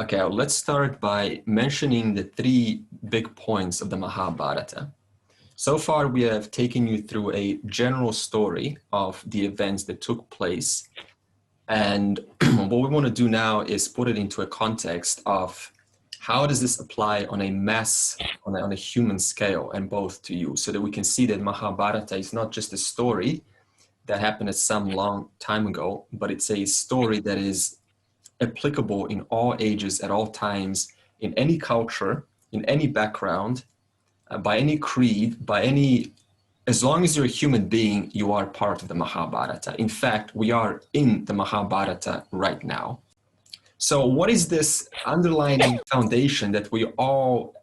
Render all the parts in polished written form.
Okay, well, let's start by mentioning the three big points of the Mahabharata. So far, we have taken you through a general story of the events that took place. And what we want to do now is put it into a context of how does this apply on a mass, on a human scale, and both to you, so that we can see that Mahabharata is not just a story that happened at some long time ago, but it's a story that is applicable in all ages, at all times, in any culture, in any background, by any creed, as long as you're a human being, you are part of the Mahabharata. In fact, we are in the Mahabharata right now. So what is this underlying foundation that we all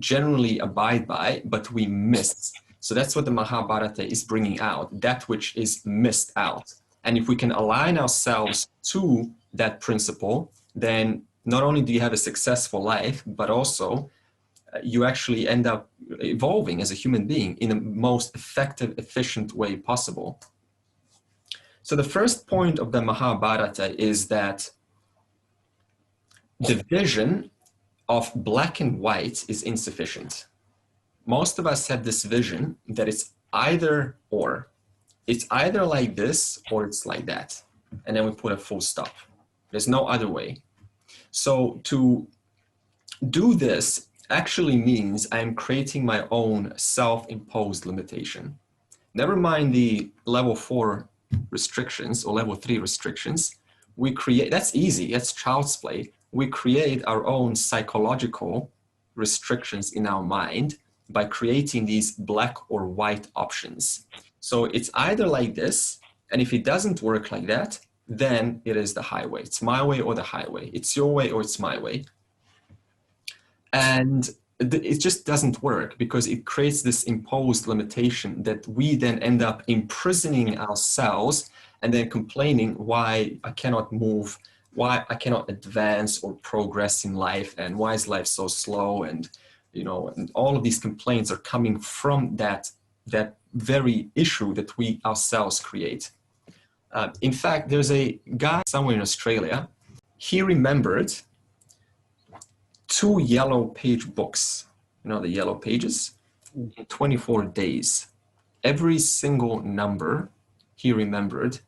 generally abide by, but we miss? So that's what the Mahabharata is bringing out, that which is missed out. And if we can align ourselves to that principle, then not only do you have a successful life, but also you actually end up evolving as a human being in the most effective, efficient way possible. So the first point of the Mahabharata is that the vision of black and white is insufficient. Most of us have this vision that it's either or. It's either like this or it's like that. And then we put a full stop. There's no other way. So to do this actually means I'm creating my own self-imposed limitation. Never mind the level 4 restrictions or level 3 restrictions. We create, that's easy, that's child's play. We create our own psychological restrictions in our mind by creating these black or white options. So it's either like this, and if it doesn't work like that, then it is the highway. It's my way or the highway. It's your way or it's my way. And it just doesn't work because it creates this imposed limitation that we then end up imprisoning ourselves and then complaining why I cannot move, why I cannot advance or progress in life, and why is life so slow, and and all of these complaints are coming from that very issue that we ourselves create. In fact, there's a guy somewhere in Australia. He remembered 2 yellow page books, the yellow pages, in 24 days. Every single number he remembered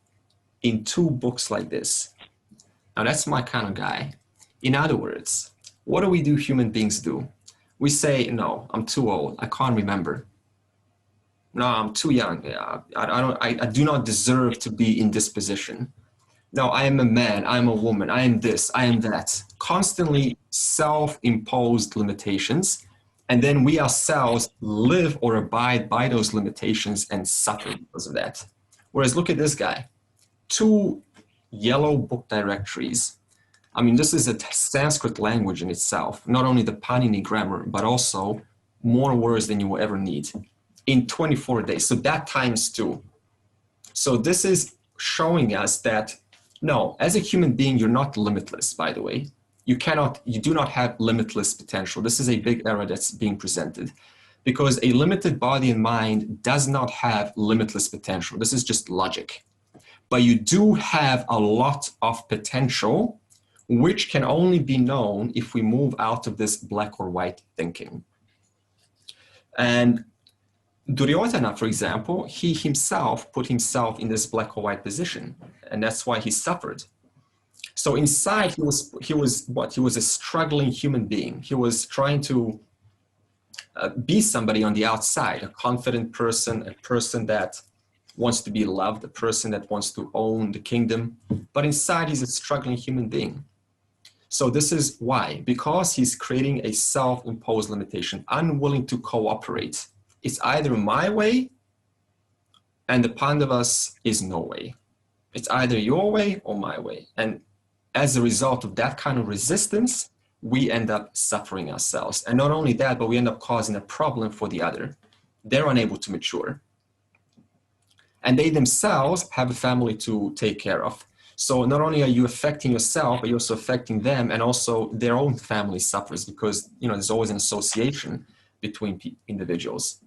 in 2 books like this. Now that's my kind of guy. In other words, what do we do, human beings do? We say, no, I'm too old, I can't remember. No, I'm too young, I do not deserve to be in this position. No, I am a man, I am a woman, I am this, I am that. Constantly self-imposed limitations, and then we ourselves live or abide by those limitations and suffer because of that. Whereas look at this guy, 2 yellow book directories. I mean, this is a Sanskrit language in itself, not only the Panini grammar, but also more words than you will ever need in 24 days. So that times 2. So this is showing us that, no, as a human being, you're not limitless, by the way. You do not have limitless potential. This is a big error that's being presented, because a limited body and mind does not have limitless potential. This is just logic. But you do have a lot of potential, which can only be known if we move out of this black or white thinking. And Duryodhana, for example, he himself put himself in this black or white position, and that's why he suffered. So inside, he was a struggling human being. He was trying to be somebody on the outside, a confident person, a person that wants to be loved, a person that wants to own the kingdom. But inside, he's a struggling human being. So this is why, because he's creating a self-imposed limitation, unwilling to cooperate. It's either my way, and the Pandavas is no way. It's either your way or my way. And as a result of that kind of resistance, we end up suffering ourselves. And not only that, but we end up causing a problem for the other. They're unable to mature. And they themselves have a family to take care of. So not only are you affecting yourself, but you're also affecting them, and also their own family suffers because there's always an association between individuals.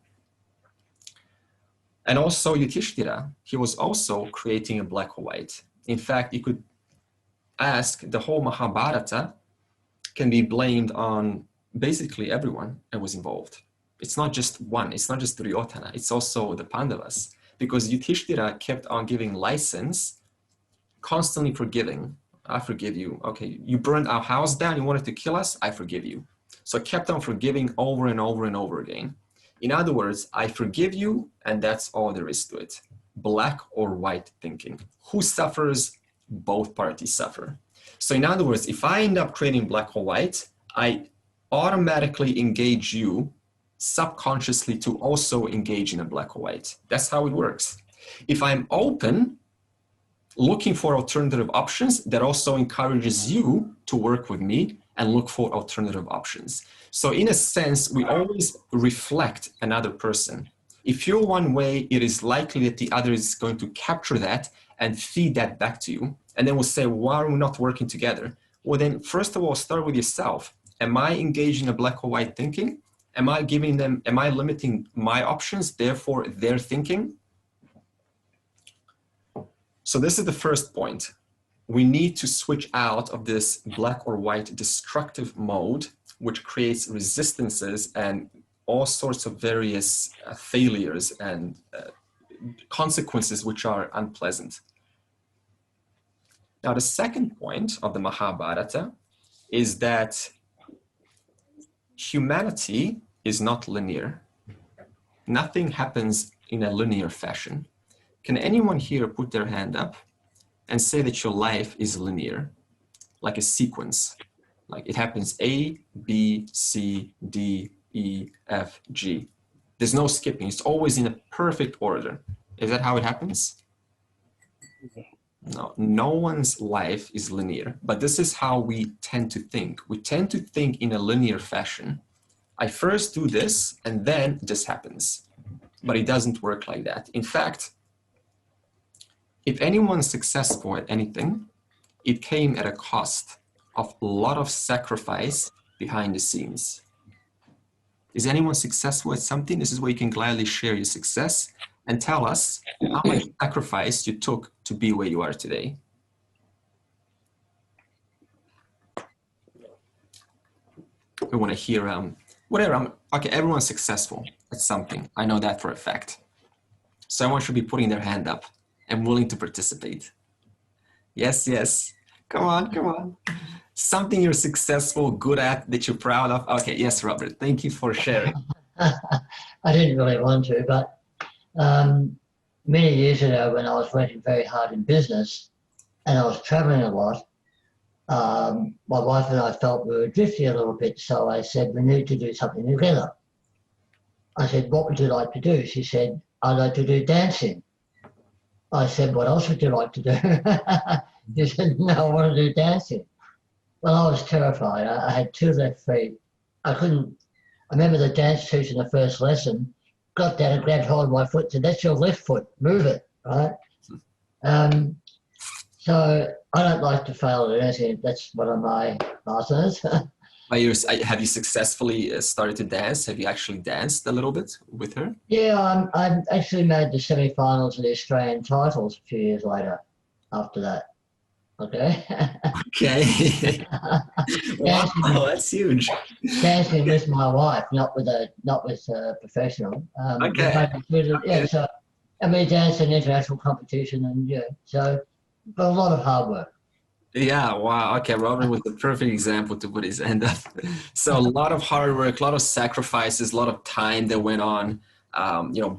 And also Yudhishthira, he was also creating a black or white. In fact, you could ask the whole Mahabharata can be blamed on basically everyone that was involved. It's not just one, it's not just Duryodhana, it's also the Pandavas. Because Yudhishthira kept on giving license, constantly forgiving. I forgive you. Okay, you burned our house down, you wanted to kill us, I forgive you. So kept on forgiving over and over and over again. In other words, I forgive you, and that's all there is to it. Black or white thinking. Who suffers? Both parties suffer. So in other words, if I end up creating black or white, I automatically engage you subconsciously to also engage in a black or white. That's how it works. If I'm open, looking for alternative options, that also encourages you to work with me and look for alternative options. So in a sense, we always reflect another person. If you're one way, it is likely that the other is going to capture that and feed that back to you. And then we'll say, why are we not working together? Well, then first of all, start with yourself. Am I engaging in a black or white thinking? Am I limiting my options, therefore their thinking? So this is the first point. We need to switch out of this black or white destructive mode, which creates resistances and all sorts of various failures and consequences which are unpleasant. Now, the second point of the Mahabharata is that humanity is not linear. Nothing happens in a linear fashion. Can anyone here put their hand up and say that your life is linear, like a sequence? Like it happens A, B, C, D, E, F, G. There's no skipping. It's always in a perfect order. Is that how it happens? No, no one's life is linear, but this is how we tend to think. We tend to think in a linear fashion. I first do this and then this happens, but it doesn't work like that. In fact, if anyone's successful at anything, it came at a cost of a lot of sacrifice behind the scenes. Is anyone successful at something? This is where you can gladly share your success and tell us how much sacrifice you took to be where you are today. We want to hear whatever. Okay, everyone's successful at something. I know that for a fact. Someone should be putting their hand up and willing to participate. Yes, yes. Come on, come on. Something you're successful, good at, that you're proud of. Okay, yes, Robert. Thank you for sharing. I didn't really want to, but many years ago when I was working very hard in business and I was traveling a lot, my wife and I felt we were drifting a little bit, so I said, we need to do something together. I said, what would you like to do? She said, I'd like to do dancing. I said, what else would you like to do? She said, no, I want to do dancing. Well, I was terrified. I had two left feet. I remember the dance teacher in the first lesson got down and grabbed hold of my foot and said, that's your left foot, move it, right? So I don't like to fail at anything. That's one of my partners. Have you successfully started to dance? Have you actually danced a little bit with her? Yeah, I actually made the semi-finals of the Australian titles a few years later after that. Okay. Okay. Wow, that's huge. Dancing with my wife, not with a professional. Okay. Yeah, so and we danced in international competition, and yeah, so but a lot of hard work. Yeah, wow. Okay, Robin was the perfect example to put his hand up. So a lot of hard work, a lot of sacrifices, a lot of time that went on,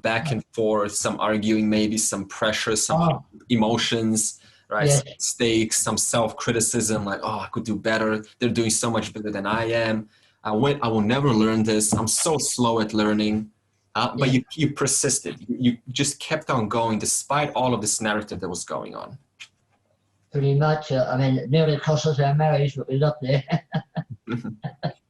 back and forth, some arguing, maybe some pressure, some emotions, right? Yes. Some mistakes, some self-criticism, like, oh, I could do better. They're doing so much better than I am. I will never learn this. I'm so slow at learning. But you persisted. You just kept on going despite all of this narrative that was going on. Pretty much. It nearly cost us our marriage, but we got there.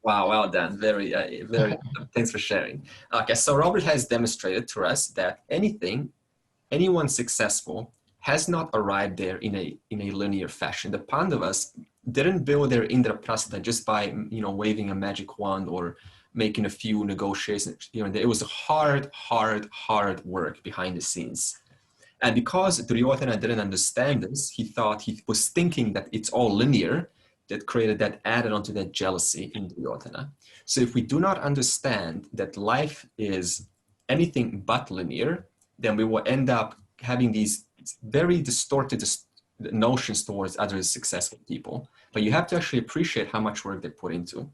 Wow, well done. Very, very. Thanks for sharing. Okay, so Robert has demonstrated to us that anyone successful has not arrived there in a linear fashion. The Pandavas didn't build their Indraprastha just by waving a magic wand or making a few negotiations. It was hard work behind the scenes. And because Duryodhana didn't understand this, he was thinking that it's all linear. that created, that added onto that jealousy in Duryodhana. So if we do not understand that life is anything but linear, then we will end up having these very distorted notions towards other successful people. But you have to actually appreciate how much work they put into.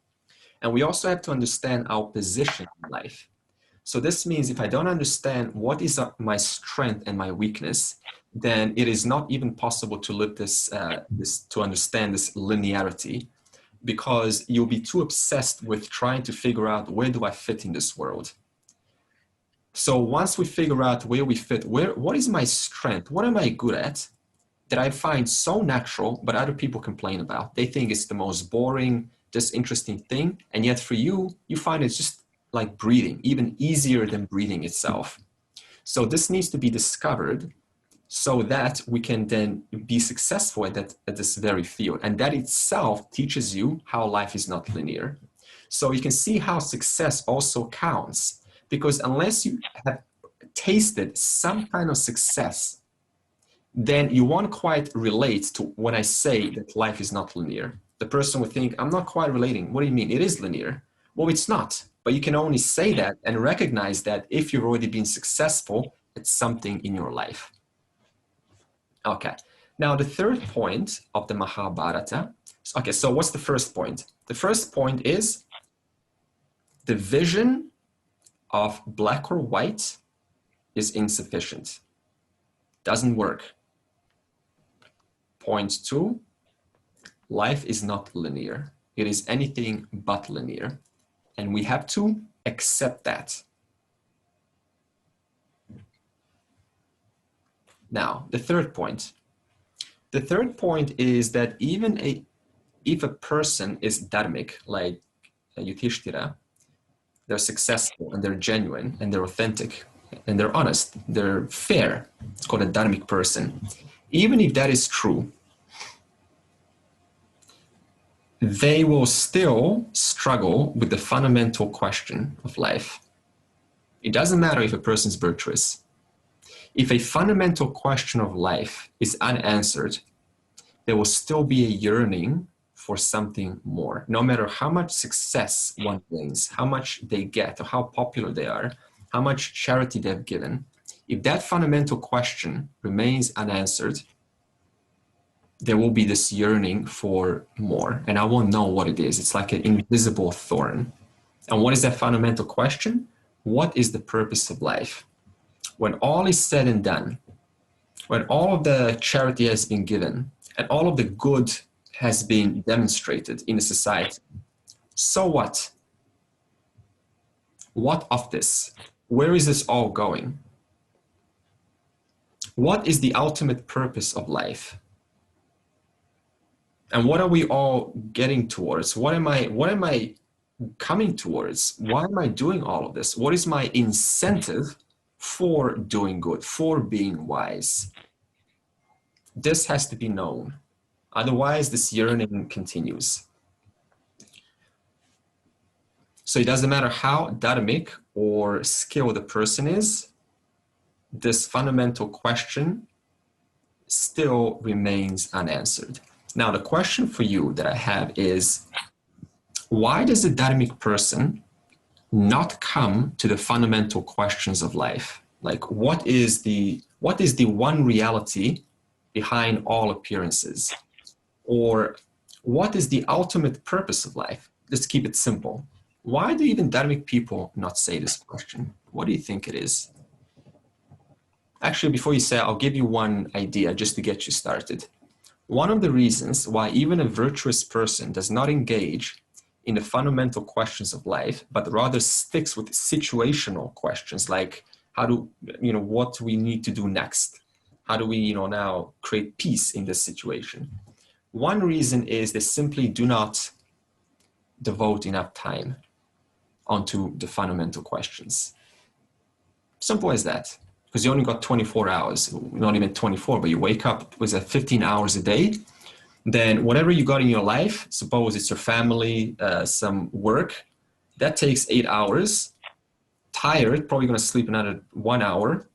And we also have to understand our position in life. So this means if I don't understand what is my strength and my weakness, then it is not even possible to look to understand this linearity, because you'll be too obsessed with trying to figure out, where do I fit in this world? So once we figure out where we fit, what is my strength? What am I good at that I find so natural, but other people complain about? They think it's the most boring, disinteresting thing. And yet for you, you find it's just like breathing, even easier than breathing itself. So this needs to be discovered so that we can then be successful at this very field. And that itself teaches you how life is not linear. So you can see how success also counts, because unless you have tasted some kind of success, then you won't quite relate to when I say that life is not linear. The person would think, I'm not quite relating. What do you mean? It is linear. Well, it's not. But you can only say that and recognize that if you've already been successful at something in your life. Okay. Now, the third point of the Mahabharata. Okay, so what's the first point? The first point is the vision of black or white is insufficient. Doesn't work. Point 2, life is not linear. It is anything but linear. And we have to accept that. Now, the third point. The third point is that even if a person is dharmic, like Yudhishthira, they're successful and they're genuine and they're authentic and they're honest, they're fair. It's called a dharmic person. Even if that is true, they will still struggle with the fundamental question of life. It doesn't matter if a person's virtuous. If a fundamental question of life is unanswered, there will still be a yearning for something more. No matter how much success one gains, how much they get, or how popular they are, how much charity they've given, if that fundamental question remains unanswered, there will be this yearning for more. And I won't know what it is. It's like an invisible thorn. And what is that fundamental question? What is the purpose of life? When all is said and done, when all of the charity has been given, and all of the good has been demonstrated in a society, so what? What of this? Where is this all going? What is the ultimate purpose of life? And what are we all getting towards? What am I coming towards? Why am I doing all of this? What is my incentive for doing good, for being wise? This has to be known. Otherwise, this yearning continues. So it doesn't matter how dharmic or skilled the person is, this fundamental question still remains unanswered. Now, the question for you that I have is, why does a dharmic person not come to the fundamental questions of life? Like, what is the one reality behind all appearances? Or what is the ultimate purpose of life? Let's keep it simple. Why do even dharmic people not say this question? What do you think it is? Actually, before you say, I'll give you one idea just to get you started. One of the reasons why even a virtuous person does not engage in the fundamental questions of life, but rather sticks with situational questions like what we need to do next? How do we, now create peace in this situation? One reason is they simply do not devote enough time onto the fundamental questions. Simple as that. Because you only got 24 hours, not even 24, but you wake up with 15 hours a day. Then whatever you got in your life, suppose it's your family, some work, that takes 8 hours. Tired, probably going to sleep another 1 hour.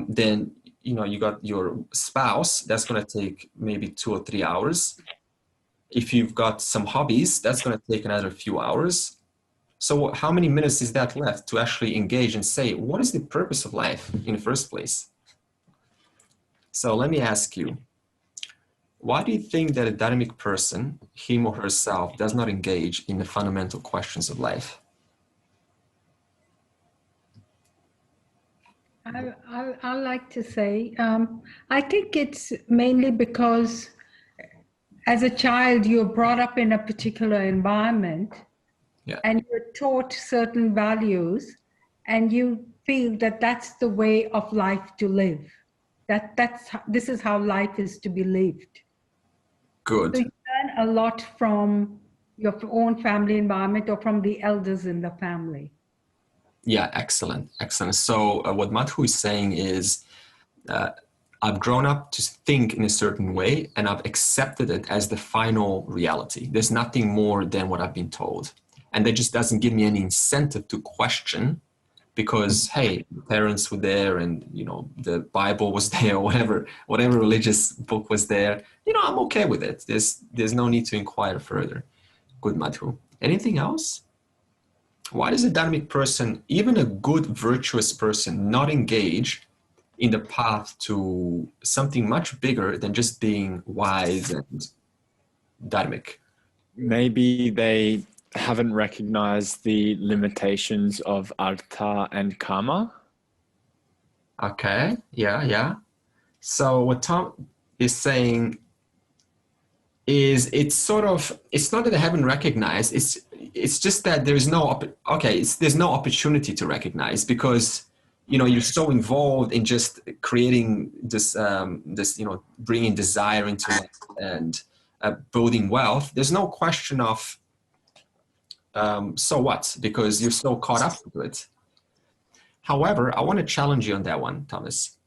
Then, you got your spouse, that's going to take maybe 2 or 3 hours. If you've got some hobbies, that's going to take another few hours. So how many minutes is that left to actually engage and say, what is the purpose of life in the first place? So let me ask you, why do you think that a dharmic person, him or herself, does not engage in the fundamental questions of life? I like to say, I think it's mainly because as a child, you're brought up in a particular environment, Yeah. and you're taught certain values, and you feel that that's the way of life to live. This is how life is to be lived. Good. So you learn a lot from your own family environment or from the elders in the family. Yeah, excellent, excellent. So what Madhu is saying is, I've grown up to think in a certain way, and I've accepted it as the final reality. There's nothing more than what I've been told. And that just doesn't give me any incentive to question, because, hey, parents were there, and, you know, the Bible was there, or whatever religious book was there. You know, I'm okay with it. There's no need to inquire further. Good, Madhu. Anything else? Why does a dharmic person, even a good, virtuous person, not engage in the path to something much bigger than just being wise and dharmic? Maybe they haven't recognized the limitations of artha and karma. Okay, yeah. So what Tom is saying is, it's not that they haven't recognized, it's just that there's no opportunity to recognize, because, you know, you're so involved in just creating this you know, bringing desire into life and building wealth. There's no question of so what, because you're so caught up with it. However, I want to challenge you on that one, Thomas.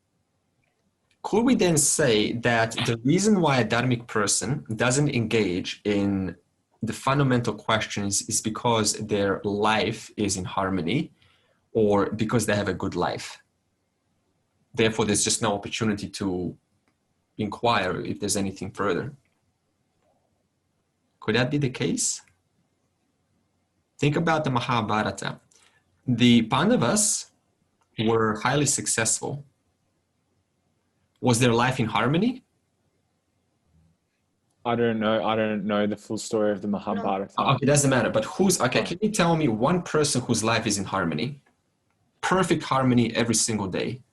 Could we then say that the reason why a dharmic person doesn't engage in the fundamental questions is because their life is in harmony, or because they have a good life? Therefore, there's just no opportunity to inquire if there's anything further. Could that be the case? Think about the Mahabharata. The Pandavas were highly successful. Was their life in harmony? I don't know the full story of the Mahabharata. Okay, it doesn't matter. But can you tell me one person whose life is in harmony? Perfect harmony every single day.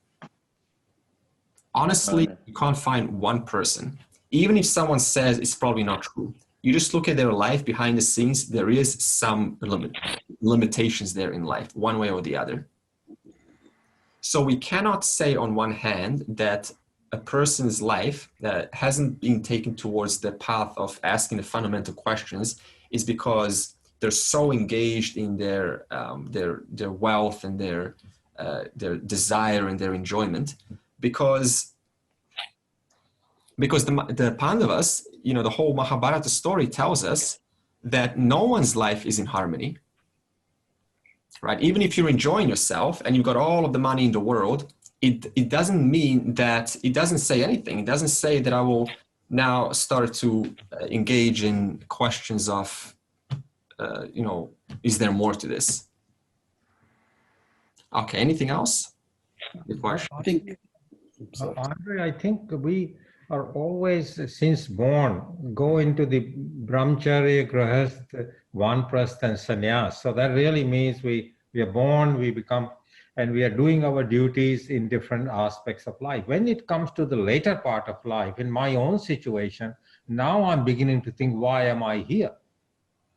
Honestly, you can't find one person. Even if someone says it's probably not true, you just look at their life behind the scenes, there is some limitations there in life, one way or the other. So we cannot say on one hand that a person's life that hasn't been taken towards the path of asking the fundamental questions is because they're so engaged in their wealth and their desire and their enjoyment, because the Pandavas, you know, the whole Mahabharata story tells us that no one's life is in harmony, right? Even if you're enjoying yourself and you've got all of the money in the world, it doesn't mean that, it doesn't say anything. It doesn't say that I will now start to engage in questions of, you know, is there more to this? Okay, anything else? The question? I think, Andre, I think we are always, since born, go into the brahmacharya, grahastha, vanprastha, and sannyas. So that really means we are born, we become, and we are doing our duties in different aspects of life. When it comes to the later part of life, in my own situation, now I'm beginning to think, why am I here?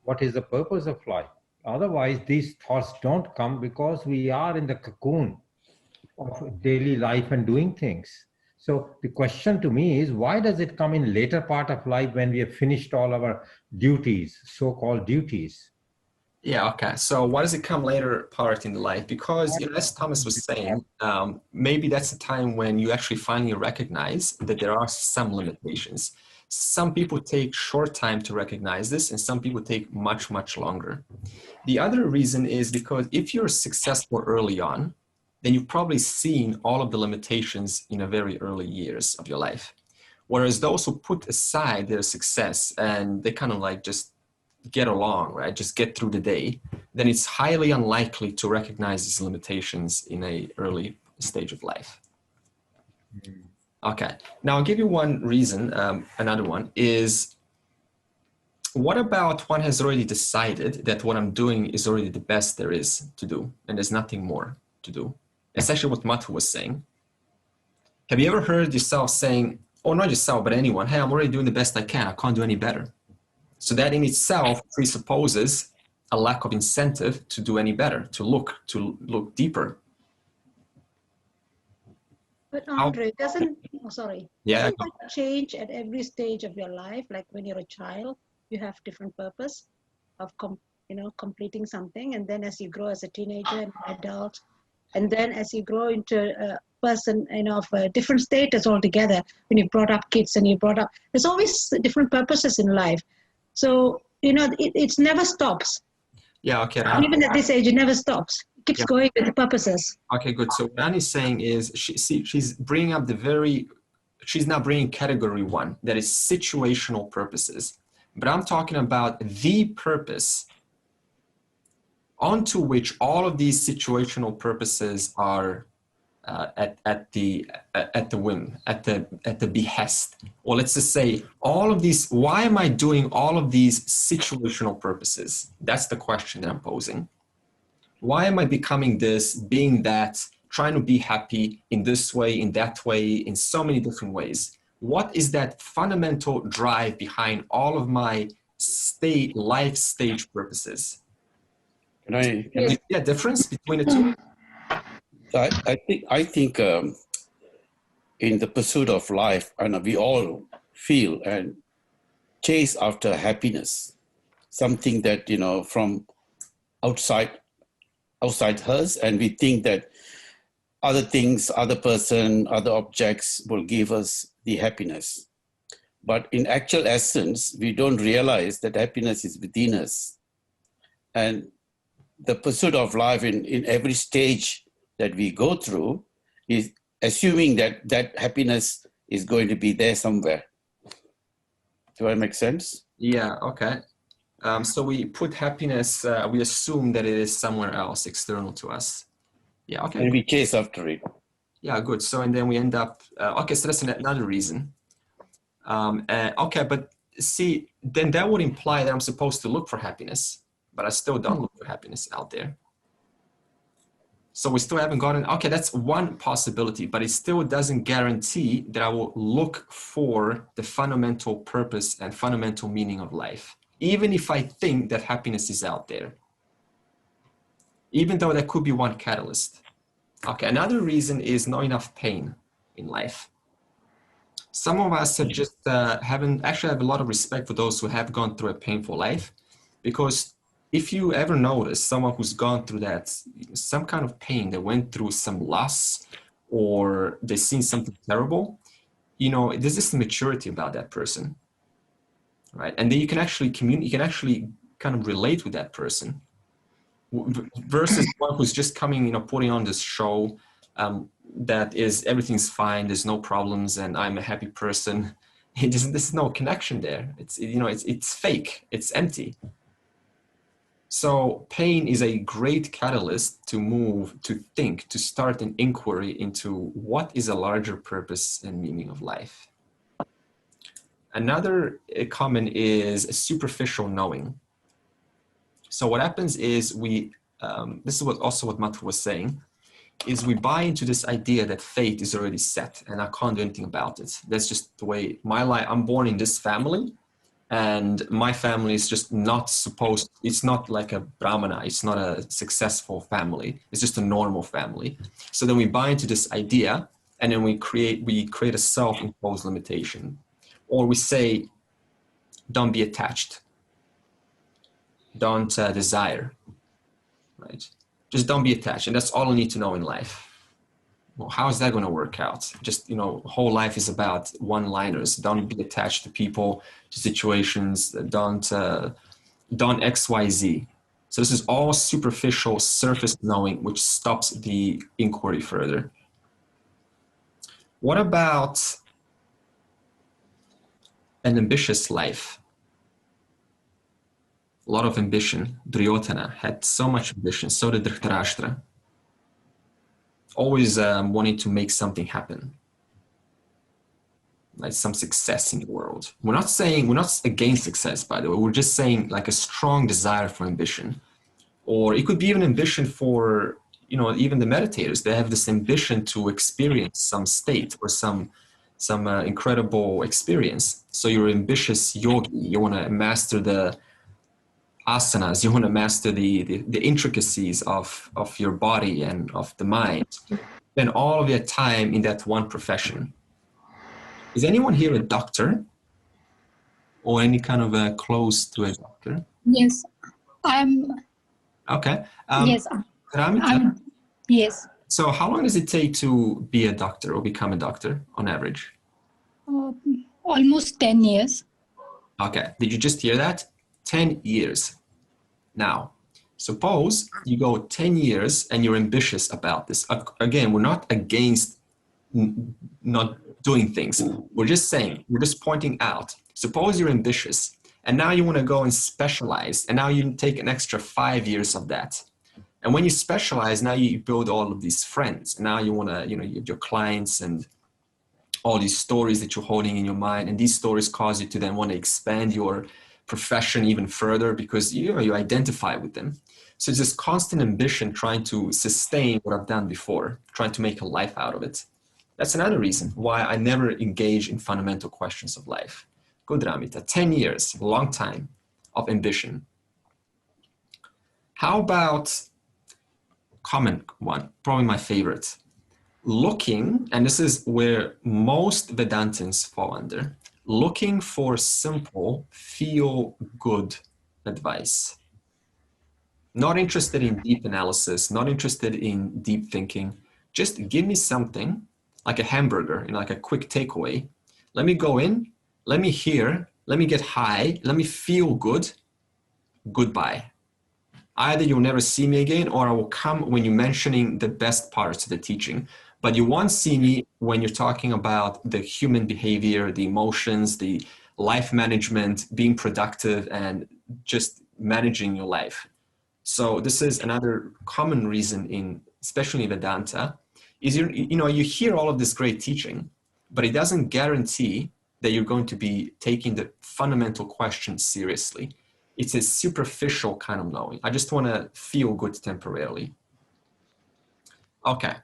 What is the purpose of life? Otherwise, these thoughts don't come, because we are in the cocoon of daily life and doing things. So the question to me is, why does it come in later part of life when we have finished all our duties, so-called duties? Yeah, okay. So why does it come later part in the life? Because, you know, as Thomas was saying, maybe that's the time when you actually finally recognize that there are some limitations. Some people take short time to recognize this, and some people take much, much longer. The other reason is because if you're successful early on, then you've probably seen all of the limitations in the very early years of your life. Whereas those who put aside their success and they kind of like just get along, right? Just get through the day, then it's highly unlikely to recognize these limitations in a early stage of life. Okay, now I'll give you one reason. Another one is, what about one has already decided that what I'm doing is already the best there is to do, and there's nothing more to do? That's actually what Mathu was saying. Have you ever heard yourself saying, or not yourself, but anyone, hey, I'm already doing the best I can, I can't do any better? So that in itself presupposes a lack of incentive to do any better, to look deeper. But Andre, doesn't Yeah. doesn't that change at every stage of your life? Like when you're a child, you have different purpose of completing something, and then as you grow as a teenager and adult, and then as you grow into a person, of a different status altogether, when you brought up kids and there's always different purposes in life. So it never stops. Yeah. Okay. And even at this age, it never stops. It keeps going with the purposes. Okay, good. So what Annie's saying is she's bringing up she's now bringing category 1, that is situational purposes. But I'm talking about the purpose onto which all of these situational purposes are at the whim, at the behest. Or let's just say all of these, why am I doing all of these situational purposes? That's the question that I'm posing. Why am I becoming this, being that, trying to be happy in this way, in that way, in so many different ways? What is that fundamental drive behind all of my life stage purposes? Can I you see a difference between the two? I think in the pursuit of life, and we all feel and chase after happiness, something that from outside us, and we think that other things, other person, other objects will give us the happiness. But in actual essence, we don't realize that happiness is within us. And the pursuit of life in every stage that we go through is assuming that happiness is going to be there somewhere. Do I make sense? Yeah, okay. So we put happiness, we assume that it is somewhere else, external to us. Yeah, okay. And we chase after it. Yeah, good. So, and then we end up, okay, so that's another reason. Okay, but see, then that would imply that I'm supposed to look for happiness, but I still don't look for happiness out there. So we still haven't gotten, okay, that's one possibility, but it still doesn't guarantee that I will look for the fundamental purpose and fundamental meaning of life, even if I think that happiness is out there, even though that could be one catalyst. Okay, another reason is not enough pain in life. Some of us have just actually have a lot of respect for those who have gone through a painful life, because if you ever notice someone who's gone through that, some kind of pain, they went through some loss or they've seen something terrible, there's this maturity about that person, right? And then you can actually you can actually kind of relate with that person versus one who's just coming, putting on this show that is everything's fine, there's no problems, and I'm a happy person. There's no connection there. It's fake, it's empty. So pain is a great catalyst to move, to think, to start an inquiry into what is a larger purpose and meaning of life. Another common is superficial knowing. So what happens is this is also what Mathu was saying, is we buy into this idea that fate is already set and I can't do anything about it. That's just the way my life, I'm born in this family, and my family is just it's not like a brahmana, it's not a successful family, it's just a normal family. So then we buy into this idea, and then we create a self-imposed limitation. Or we say, don't be attached, don't desire, right? Just don't be attached, and that's all I need to know in life. Well, how is that going to work out? Just, whole life is about one-liners. Don't be attached to people, to situations. Don't XYZ. So this is all superficial surface knowing, which stops the inquiry further. What about an ambitious life. A lot of ambition. Duryodhana had so much ambition, so did Dhritarashtra. Always wanting to make something happen. Like some success in the world. We're not against success, by the way. We're just saying like a strong desire for ambition. Or it could be even ambition for, even the meditators. They have this ambition to experience some state or some incredible experience. So you're an ambitious yogi. You want to master the asanas. You want to master the intricacies of your body and of the mind. Spend all of your time in that one profession. Is anyone here a doctor? Or any kind of close to a doctor? Yes, I'm. Okay. Yes, Ramita, yes. so how long does it take to be a doctor or become a doctor on average? Almost 10 years. Okay. Did you just hear that? 10 years. Now, suppose you go 10 years and you're ambitious about this. Again, we're not against not doing things. We're just saying, we're just pointing out. Suppose you're ambitious and now you want to go and specialize, and now you take an extra 5 years of that. And when you specialize, now you build all of these friends. Now you want to, your clients and all these stories that you're holding in your mind. And these stories cause you to then want to expand your profession even further because you identify with them. So it's this constant ambition trying to sustain what I've done before, trying to make a life out of it. That's another reason why I never engage in fundamental questions of life. Good, Ramita. 10 years, a long time of ambition. How about common one, probably my favorite. Looking, and this is where most Vedantins fall under, looking for simple, feel-good advice. Not interested in deep analysis, not interested in deep thinking. Just give me something like a hamburger, like a quick takeaway. Let me go in, let me hear, let me get high, let me feel good. Goodbye. Either you'll never see me again, or I will come when you're mentioning the best parts of the teaching. But you won't see me when you're talking about the human behavior, the emotions, the life management, being productive, and just managing your life. So this is another common reason especially in Vedanta, is you hear all of this great teaching, but it doesn't guarantee that you're going to be taking the fundamental questions seriously. It's a superficial kind of knowing. I just want to feel good temporarily. Okay.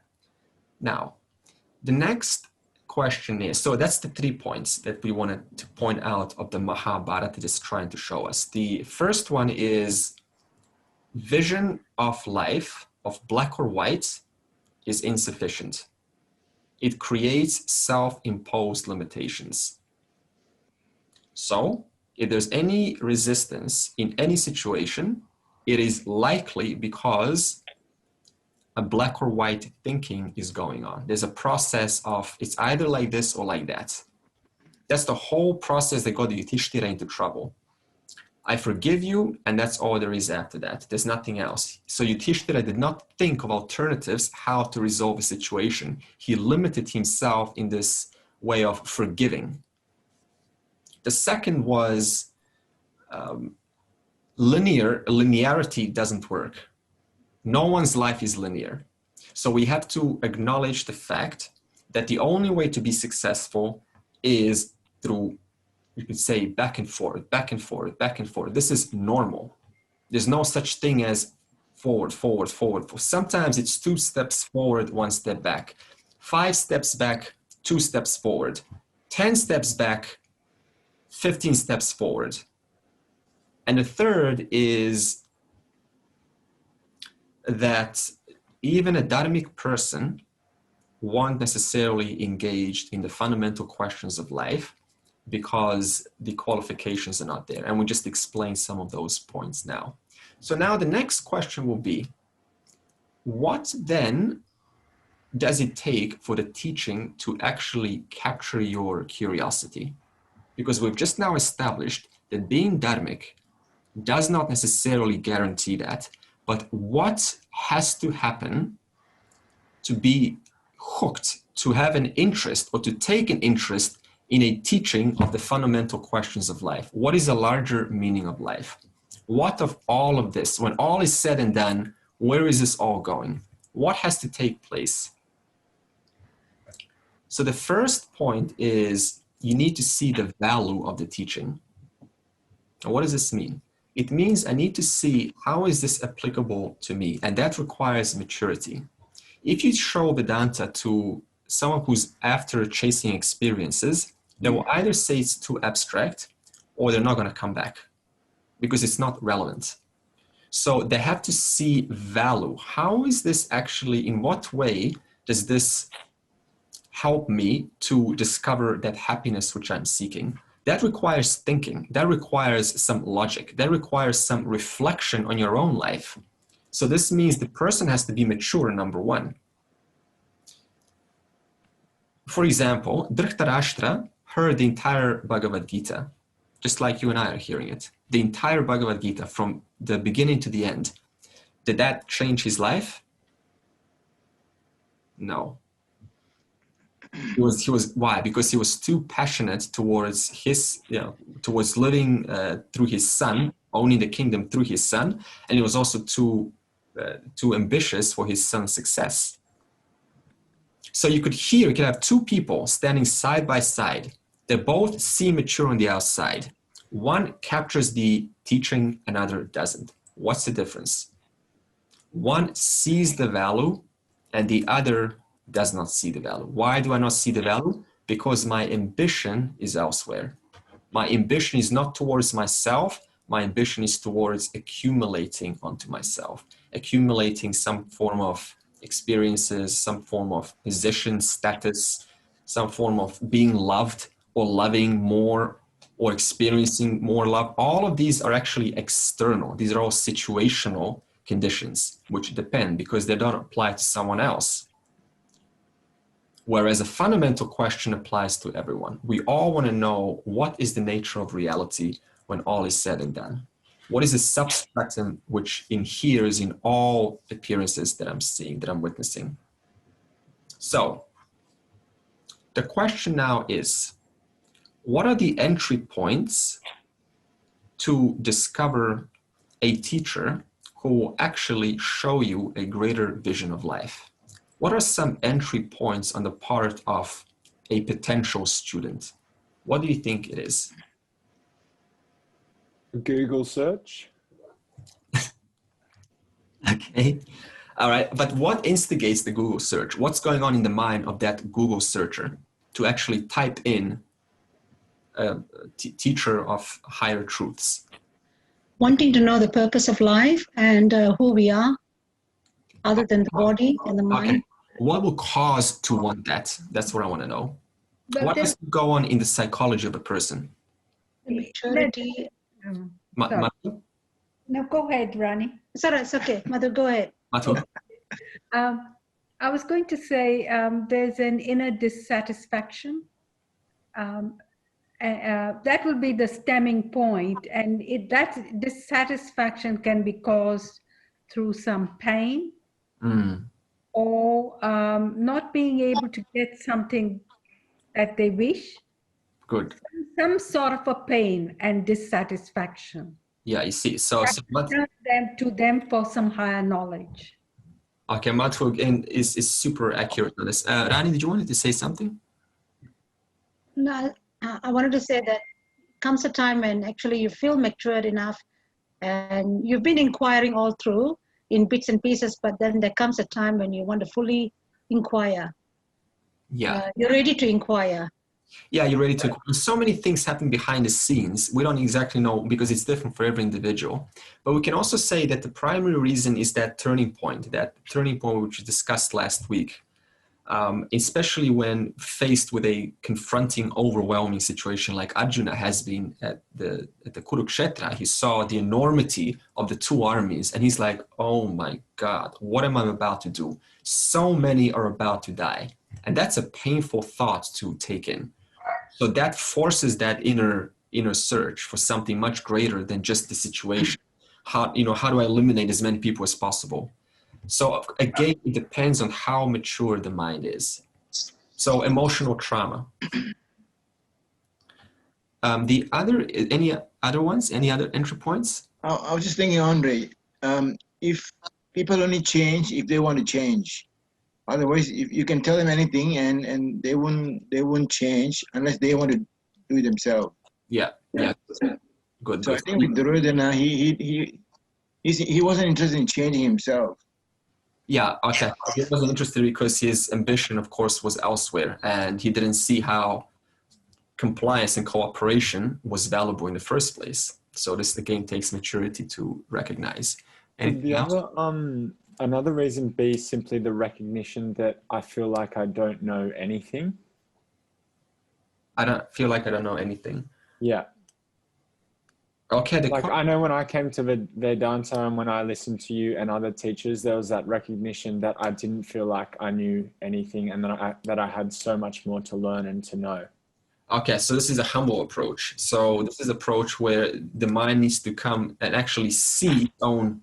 Now, the next question is, so that's the 3 points that we wanted to point out of the Mahabharata that is trying to show us. The first one is vision of life, of black or white, is insufficient. It creates self-imposed limitations. So, if there's any resistance in any situation, it is likely because a black or white thinking is going on. There's a process of it's either like this or like that. That's the whole process that got Yudhishthira into trouble. I forgive you, and that's all there is after that. There's nothing else. So Yudhishthira did not think of alternatives, how to resolve a situation. He limited himself in this way of forgiving. The second was linearity doesn't work. No one's life is linear. So we have to acknowledge the fact that the only way to be successful is through, you could say, back and forth, back and forth, back and forth. This is normal. There's no such thing as forward, forward, forward. Sometimes it's 2 steps forward, 1 step back. 5 steps back, 2 steps forward. 10 steps back, 15 steps forward. And the third is that even a dharmic person won't necessarily engage in the fundamental questions of life because the qualifications are not there. And we just explained some of those points now. So now the next question will be, what then does it take for the teaching to actually capture your curiosity? Because we've just now established that being dharmic does not necessarily guarantee that, but what has to happen to be hooked, to have an interest or to take an interest in a teaching of the fundamental questions of life. What is the larger meaning of life? What of all of this, when all is said and done, where is this all going? What has to take place? So the first point is you need to see the value of the teaching. And what does this mean? It means I need to see how is this applicable to me, and that requires maturity. If you show Vedanta to someone who's after chasing experiences, they will either say it's too abstract or they're not going to come back because it's not relevant. So they have to see value. How is this actually, in what way does this help me to discover that happiness which I'm seeking? That requires thinking. That requires some logic. That requires some reflection on your own life. So this means the person has to be mature, number one. For example, Dhritarashtra heard the entire Bhagavad Gita, just like you and I are hearing it. The entire Bhagavad Gita from the beginning to the end. Did that change his life? No. He was why? Because he was too passionate towards his, towards living through his son, owning the kingdom through his son, and he was also too ambitious for his son's success. So you could have two people standing side by side. They both seem mature on the outside. One captures the teaching, another doesn't. What's the difference? One sees the value and the other does not see the value. Why do I not see the value? Because my ambition is elsewhere. My ambition is not towards myself. My ambition is towards accumulating onto myself, accumulating some form of experiences, some form of position, status, some form of being loved or loving more or experiencing more love. All of these are actually external. These are all situational conditions which depend because they don't apply to someone else. Whereas a fundamental question applies to everyone. We all want to know what is the nature of reality when all is said and done. What is the substratum which inheres in all appearances that I'm seeing, that I'm witnessing? So the question now is, what are the entry points to discover a teacher who will actually show you a greater vision of life? What are some entry points on the part of a potential student? What do you think it is? Google search. Okay. All right. But what instigates the Google search? What's going on in the mind of that Google searcher to actually type in teacher of higher truths? Wanting to know the purpose of life and who we are, other than the body and the mind. Okay. What will cause to want that? That's what I want to know. But what has to go on in the psychology of a person? Maturity. No, go ahead, Rani. It's okay. Mother, go ahead. Matu? I was going to say there's an inner dissatisfaction. That will be the stemming point, and that dissatisfaction can be caused through some pain or not being able to get something that they wish. Good. Some sort of a pain and dissatisfaction. Yeah, you see. So to them for some higher knowledge. Okay, Matu again is super accurate on this. Rani, did you want to say something? No, I wanted to say that comes a time when actually you feel matured enough and you've been inquiring all through in bits and pieces, but then there comes a time when you want to fully inquire. Yeah. You're ready to inquire. Yeah, you're ready to. So many things happen behind the scenes. We don't exactly know because it's different for every individual. But we can also say that the primary reason is that turning point which we discussed last week. Especially when faced with a confronting, overwhelming situation like Arjuna has been at the Kurukshetra. He saw the enormity of the two armies and he's like, oh my God, what am I about to do? So many are about to die. And that's a painful thought to take in. So that forces that inner search for something much greater than just the situation. How do I eliminate as many people as possible? So again, it depends on how mature the mind is. So emotional trauma. Any other ones? Any other entry points? I was just thinking, Andre, if people only change if they want to change. Otherwise, if you can tell them anything and they won't change unless they want to do it themselves. Yeah. Good. So I think with Duryodhana, he wasn't interested in changing himself. Yeah, okay. He wasn't interested because his ambition, of course, was elsewhere, and he didn't see how compliance and cooperation was valuable in the first place. So this again takes maturity to recognize. And the other, another reason be simply the recognition that I feel like I don't know anything. I don't feel like I don't know anything. Yeah. Okay. Like I know when I came to Vedanta and when I listened to you and other teachers, there was that recognition that I didn't feel like I knew anything and that I had so much more to learn and to know. Okay, so this is a humble approach. So this is an approach where the mind needs to come and actually see its own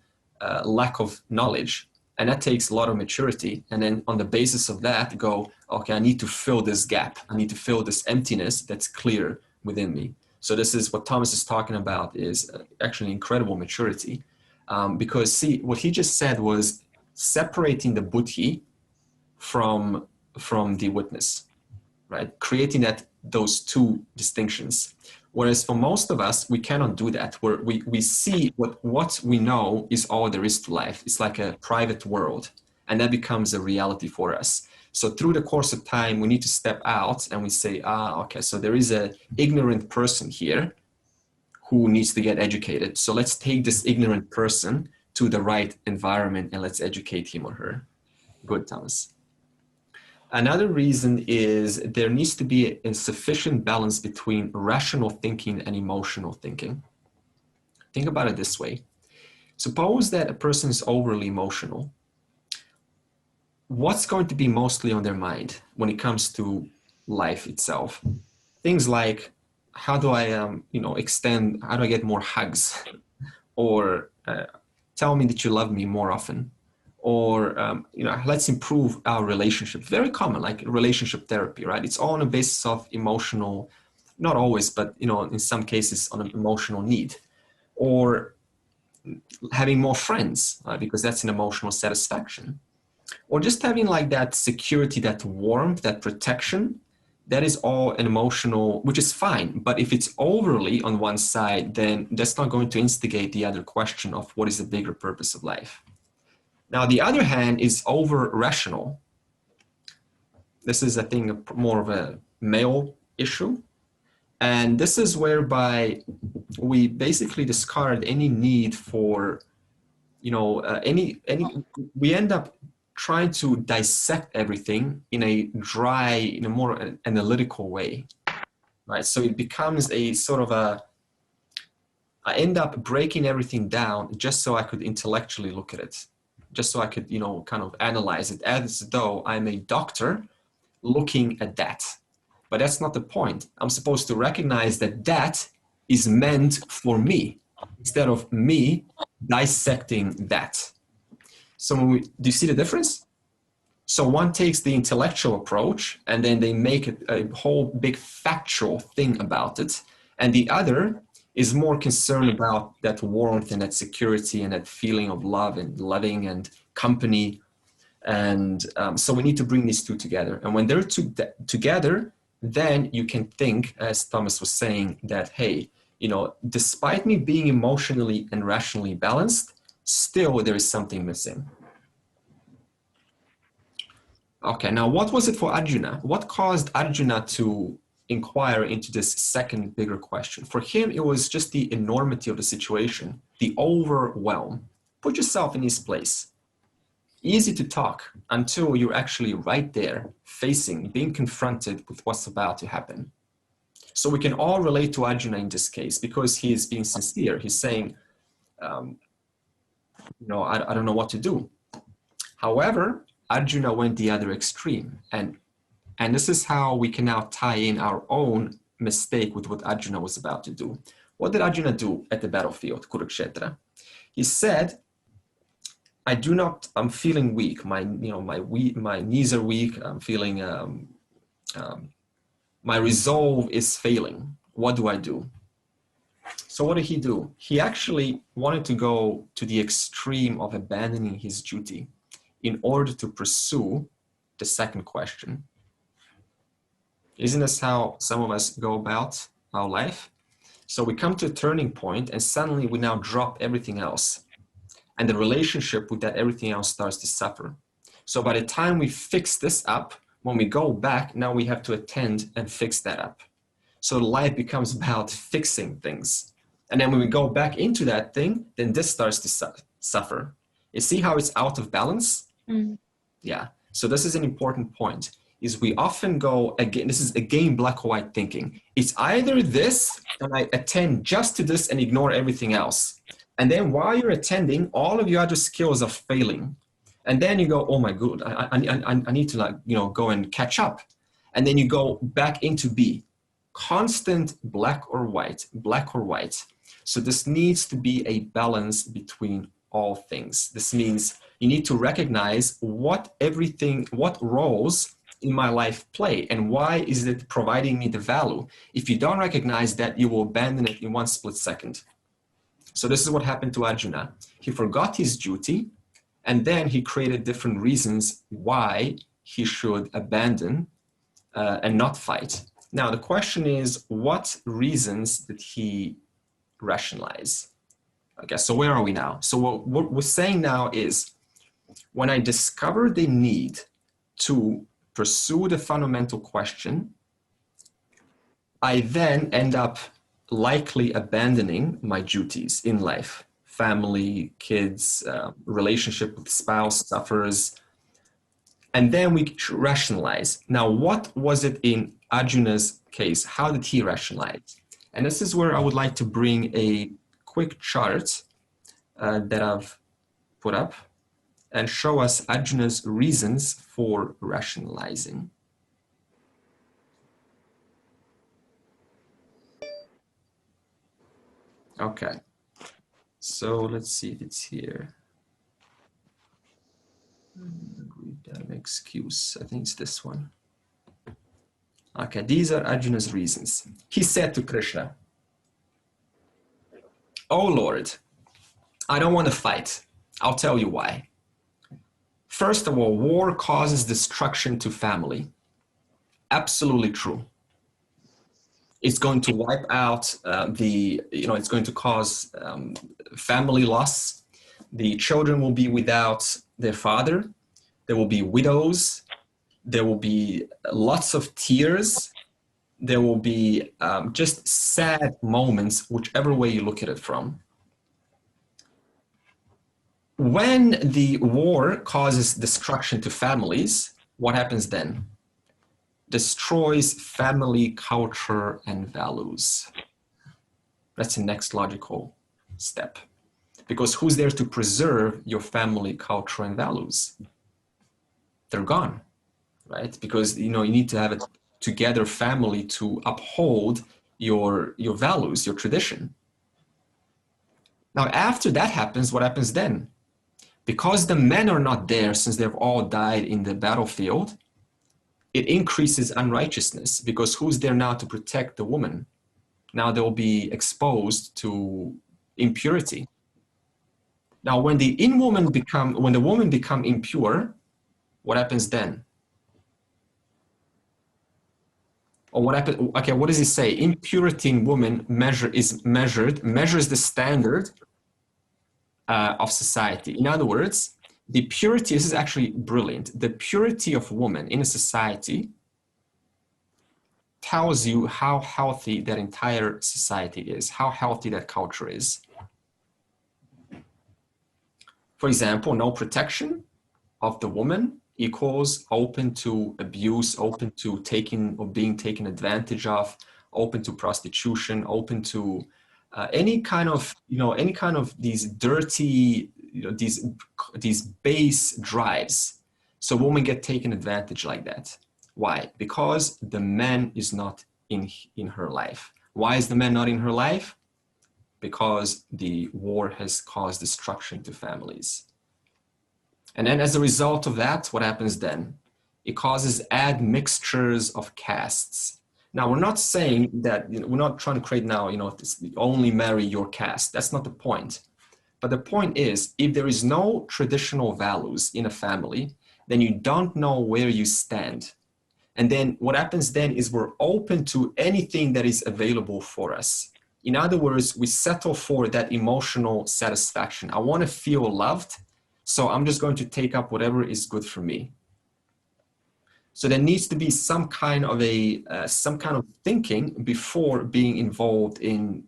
lack of knowledge. And that takes a lot of maturity. And then on the basis of that, go, okay, I need to fill this gap. I need to fill this emptiness that's clear within me. So this is what Thomas is talking about, is actually incredible maturity. Because see, what he just said was separating the buddhi from the witness, right? Creating those two distinctions. Whereas for most of us, we cannot do that. We see what we know is all there is to life. It's like a private world, and that becomes a reality for us. So through the course of time, we need to step out and we say, okay, so there is an ignorant person here who needs to get educated. So let's take this ignorant person to the right environment and let's educate him or her. Good, Thomas. Another reason is there needs to be a sufficient balance between rational thinking and emotional thinking. Think about it this way. Suppose that a person is overly emotional. What's going to be mostly on their mind when it comes to life itself? Things like, how do I, how do I get more hugs? Or tell me that you love me more often. Or, let's improve our relationship. Very common, like relationship therapy, right? It's all on the basis of emotional, not always, but, in some cases on an emotional need. Or having more friends, because that's an emotional satisfaction. Or just having like that security, that warmth, that protection, that is all an emotional, which is fine. But if it's overly on one side, then that's not going to instigate the other question of what is the bigger purpose of life. Now, the other hand is over-rational. This is, I think, more of a male issue. And this is whereby we basically discard any need for, we end up trying to dissect everything in a dry, in a more analytical way, right? So it becomes a sort of I end up breaking everything down just so I could intellectually look at it, just so I could, kind of analyze it as though I'm a doctor looking at that. But that's not the point. I'm supposed to recognize that that is meant for me instead of me dissecting that. So do you see the difference? So one takes the intellectual approach and then they make it a whole big factual thing about it. And the other is more concerned about that warmth and that security and that feeling of love and loving and company. And so we need to bring these two together. And when they're together, then you can think, as Thomas was saying, that, hey, despite me being emotionally and rationally balanced, still there is something missing. Okay, now what was it for Arjuna? What caused Arjuna to inquire into this second bigger question? For him, it was just the enormity of the situation, the overwhelm. Put yourself in his place. Easy to talk until you're actually right there, facing, being confronted with what's about to happen. So we can all relate to Arjuna in this case because he is being sincere. He's saying, I don't know what to do. However, Arjuna went the other extreme. And this is how we can now tie in our own mistake with what Arjuna was about to do. What did Arjuna do at the battlefield, Kurukshetra? He said, I'm feeling weak. My knees are weak. I'm feeling, my resolve is failing. what do I do? So what did he do? He actually wanted to go to the extreme of abandoning his duty in order to pursue the second question. Isn't this how some of us go about our life? So we come to a turning point and suddenly we now drop everything else. And the relationship with that everything else starts to suffer. So by the time we fix this up, when we go back, now we have to attend and fix that up. So life becomes about fixing things. And then when we go back into that thing, then this starts to suffer. You see how it's out of balance? Mm. Yeah. So this is an important point, is we often go, again, this is again black or white thinking. It's either this, and I attend just to this and ignore everything else. And then while you're attending, all of your other skills are failing. And then you go, oh my God, I need to, like, you know, go and catch up. And then you go back into B. Constant black or white, black or white. So this needs to be a balance between all things. This means you need to recognize what roles in my life play and why is it providing me the value. If you don't recognize that, you will abandon it in one split second. So this is what happened to Arjuna. He forgot his duty, and then he created different reasons why he should abandon and not fight. Now, the question is, what reasons did he rationalize? Okay, so where are we now? So what we're saying now is, when I discover the need to pursue the fundamental question, I then end up likely abandoning my duties in life. Family, kids, relationship with spouse suffers. And then we rationalize. Now, what was it in Arjuna's case? How did he rationalize? And this is where I would like to bring a quick chart that I've put up and show us Arjuna's reasons for rationalizing. Okay, so let's see if it's here. An excuse, I think it's this one. Okay, these are Arjuna's reasons. He said to Krishna, "Oh Lord, I don't want to fight. I'll tell you why. First of all, war causes destruction to family. Absolutely true. It's going to wipe out it's going to cause family loss. The children will be without their father. There will be widows. There will be lots of tears. There will be just sad moments, whichever way you look at it from. When the war causes destruction to families, what happens then? Destroys family culture and values. That's the next logical step. Because who's there to preserve your family culture and values? They're gone, right? Because you need to have a together family to uphold your values, your tradition. Now, after that happens, what happens then? Because the men are not there, since they've all died in the battlefield, it increases unrighteousness, because who's there now to protect the woman? Now they'll be exposed to impurity. Now, when the woman become impure, what happens then? Or what happened? Okay, what does he say? Impurity in women measures the standard of society. In other words, the purity, this is actually brilliant. The purity of woman in a society tells you how healthy that entire society is, how healthy that culture is. For example, no protection of the woman equals open to abuse, open to being taken advantage of, open to prostitution, open to any kind of these dirty, these base drives. So women get taken advantage like that. Why? Because the man is not in her life. Why is the man not in her life? Because the war has caused destruction to families. And then as a result of that, what happens then? It causes admixtures of castes. Now, we're not saying that, we're not trying to create now, only marry your caste. That's not the point. But the point is, if there is no traditional values in a family, then you don't know where you stand. And then what happens then is we're open to anything that is available for us. In other words, we settle for that emotional satisfaction. I want to feel loved, so I'm just going to take up whatever is good for me. So there needs to be some kind of thinking before being involved in,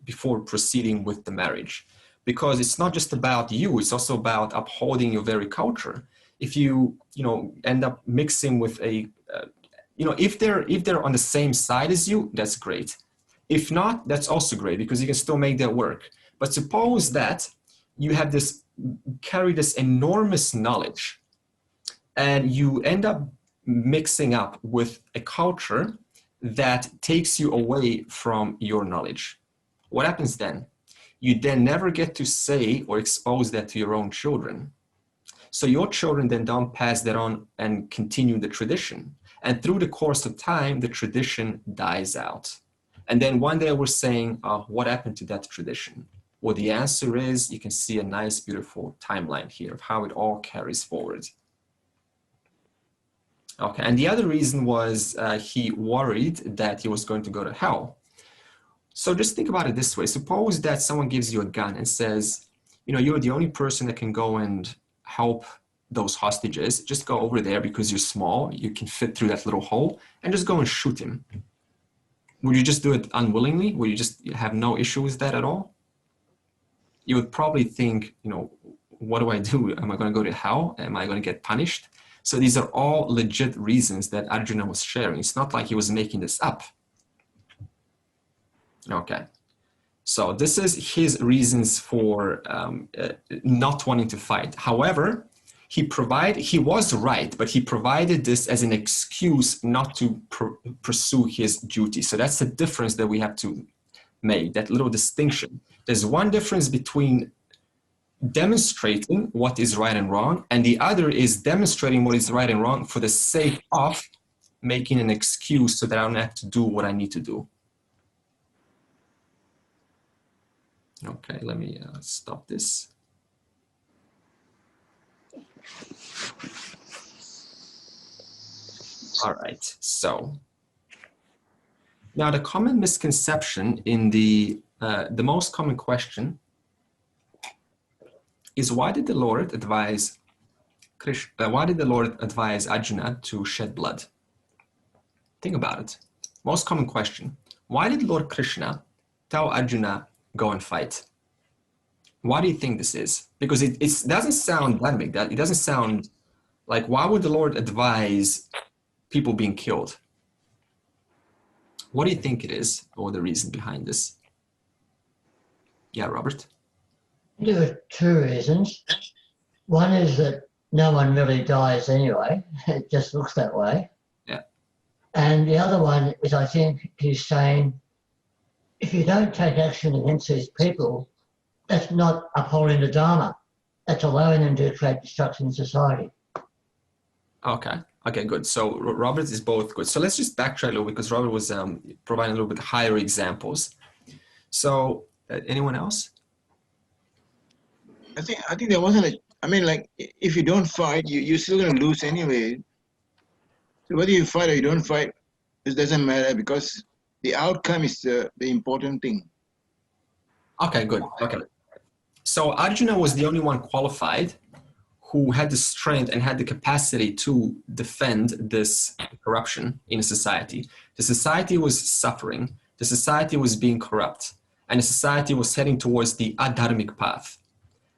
before proceeding with the marriage, because it's not just about you, it's also about upholding your very culture. If you, end up mixing with if they're on the same side as you, that's great. If not, that's also great, because you can still make that work. But suppose that you have carry this enormous knowledge, and you end up mixing up with a culture that takes you away from your knowledge. What happens then? You then never get to say or expose that to your own children. So your children then don't pass that on and continue the tradition. And through the course of time, the tradition dies out. And then one day we're saying, what happened to that tradition? Well, the answer is, you can see a nice, beautiful timeline here of how it all carries forward. Okay, and the other reason was he worried that he was going to go to hell. So just think about it this way. Suppose that someone gives you a gun and says, you're the only person that can go and help those hostages. Just go over there because you're small. You can fit through that little hole, and just go and shoot him. Would you just do it unwillingly? Would you just have no issue with that at all? You would probably think, what do I do? Am I going to go to hell? Am I going to get punished? So these are all legit reasons that Arjuna was sharing. It's not like he was making this up. Okay. So this is his reasons for not wanting to fight. However, he was right, but he provided this as an excuse not to pursue his duty. So that's the difference that we have to make, that little distinction. There's one difference between demonstrating what is right and wrong, and the other is demonstrating what is right and wrong for the sake of making an excuse so that I don't have to do what I need to do. Okay, let me stop this. All right, so now the common misconception in the most common question is, why did the Lord advise Arjuna to shed blood? Think about it. Most common question. Why did Lord Krishna tell Arjuna, go and fight? Why do you think this is? Because it doesn't sound dynamic. It doesn't sound like, why would the Lord advise people being killed? What do you think it is, or the reason behind this? Yeah, Robert? There are two reasons. One is that no one really dies anyway. It just looks that way. Yeah. And the other one is, I think he's saying, if you don't take action against these people, that's not upholding the Dharma. That's allowing them to create destruction in society. Okay. Okay, good. So Robert is both good. So let's just backtrack a little, because Robert was providing a little bit higher examples. So anyone else? I think there wasn't if you don't fight, you're still going to lose anyway. So whether you fight or you don't fight, it doesn't matter, because the outcome is the important thing. Okay, good. Okay. So Arjuna was the only one qualified who had the strength and had the capacity to defend this corruption in a society. The society was suffering. The society was being corrupt. And the society was heading towards the adharmic path.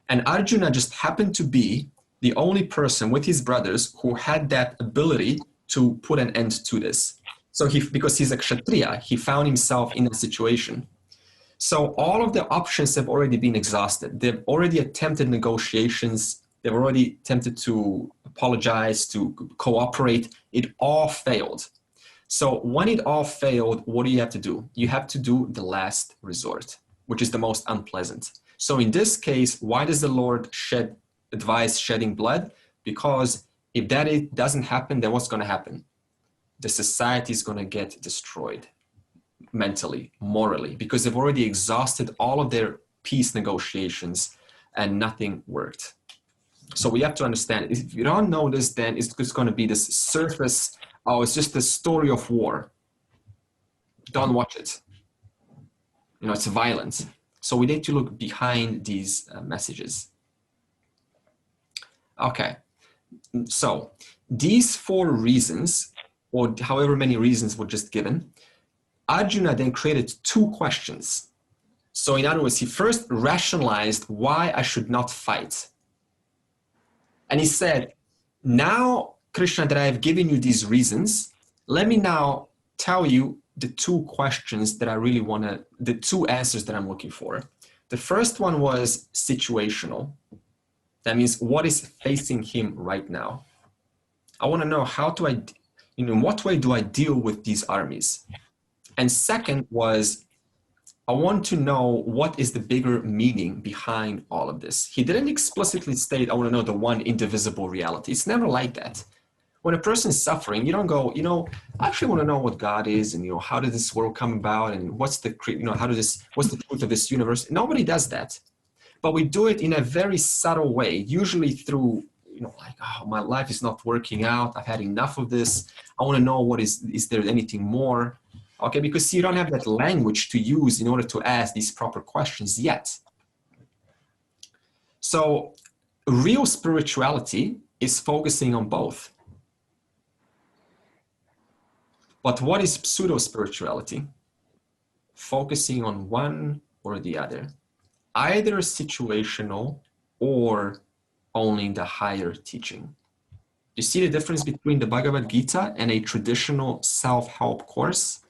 And Arjuna just happened to be the only person with his brothers who had that ability to put an end to this. So because he's a Kshatriya, he found himself in that situation. So all of the options have already been exhausted. They've already attempted negotiations. They've already attempted to apologize, to cooperate. It all failed. So when it all failed, what do you have to do? You have to do the last resort, which is the most unpleasant. So in this case, why does the Lord advise shedding blood? Because if that doesn't happen, then what's going to happen? the society is going to get destroyed mentally, morally, because they've already exhausted all of their peace negotiations and nothing worked. So we have to understand, if you don't know this, then it's just going to be this surface, oh, it's just a story of war. Don't watch it. You know, it's violent. So we need to look behind these messages. Okay, so these 4 reasons, or however many reasons were just given, Arjuna then created 2 questions. So in other words, he first rationalized why I should not fight. And he said, now, Krishna, that I have given you these reasons, let me now tell you the 2 questions that I really want to, the 2 answers that I'm looking for. The first one was situational. That means what is facing him right now. I want to know how do I, in what way do I deal with these armies? And second was, I want to know what is the bigger meaning behind all of this. He didn't explicitly state, I want to know the one indivisible reality. It's never like that. When a person is suffering, you don't go, you know, I actually want to know what God is, and, you know, how did this world come about, and what's the, you know, what's the truth of this universe? Nobody does that. But we do it in a very subtle way, usually through, you know, like, oh, my life is not working out. I've had enough of this. I want to know what is there anything more? Okay, because you don't have that language to use in order to ask these proper questions yet. So real spirituality is focusing on both. But what is pseudo-spirituality? Focusing on one or the other. Either situational or only the higher teaching. You see the difference between the Bhagavad Gita and a traditional self-help course?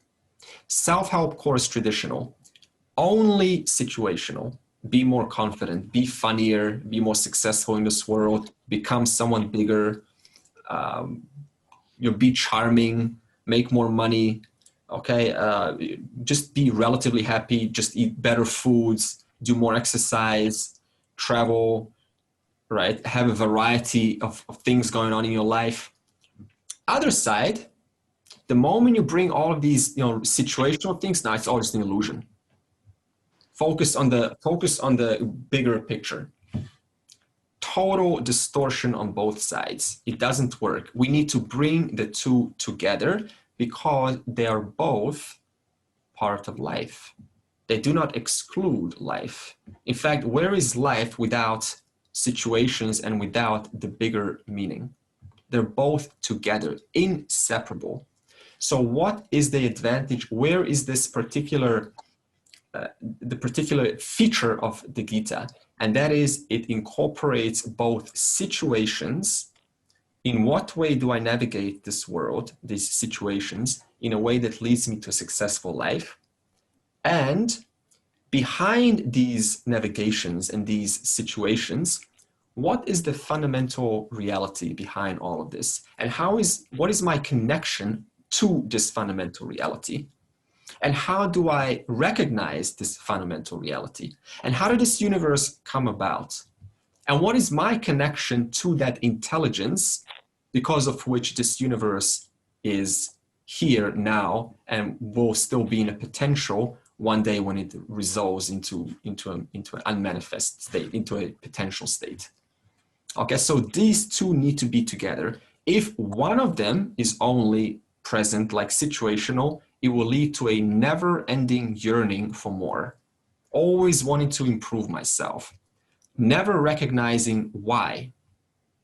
Self-help course traditional, only situational. Be more confident, be funnier, be more successful in this world, become someone bigger, you know, be charming, make more money, okay? Just be relatively happy, just eat better foods, do more exercise, travel, right? Have a variety of things going on in your life. Other side, the moment you bring all of these, you know, situational things, now it's all just an illusion. Focus on the bigger picture. Total distortion on both sides. It doesn't work. We need to bring the 2 together because they are both part of life. They do not exclude life. In fact, where is life without situations and without the bigger meaning? They're both together, inseparable. So what is the advantage? Where is this particular, the particular feature of the Gita? And that is, it incorporates both situations. In what way do I navigate this world, these situations, in a way that leads me to a successful life? And behind these navigations and these situations, what is the fundamental reality behind all of this? And what is my connection to this fundamental reality? And how do I recognize this fundamental reality? And how did this universe come about? And what is my connection to that intelligence because of which this universe is here now and will still be in a potential one day when it resolves into an unmanifest state, into a potential state. Okay, so these 2 need to be together. If one of them is only present, like situational, it will lead to a never-ending yearning for more, always wanting to improve myself, never recognizing why.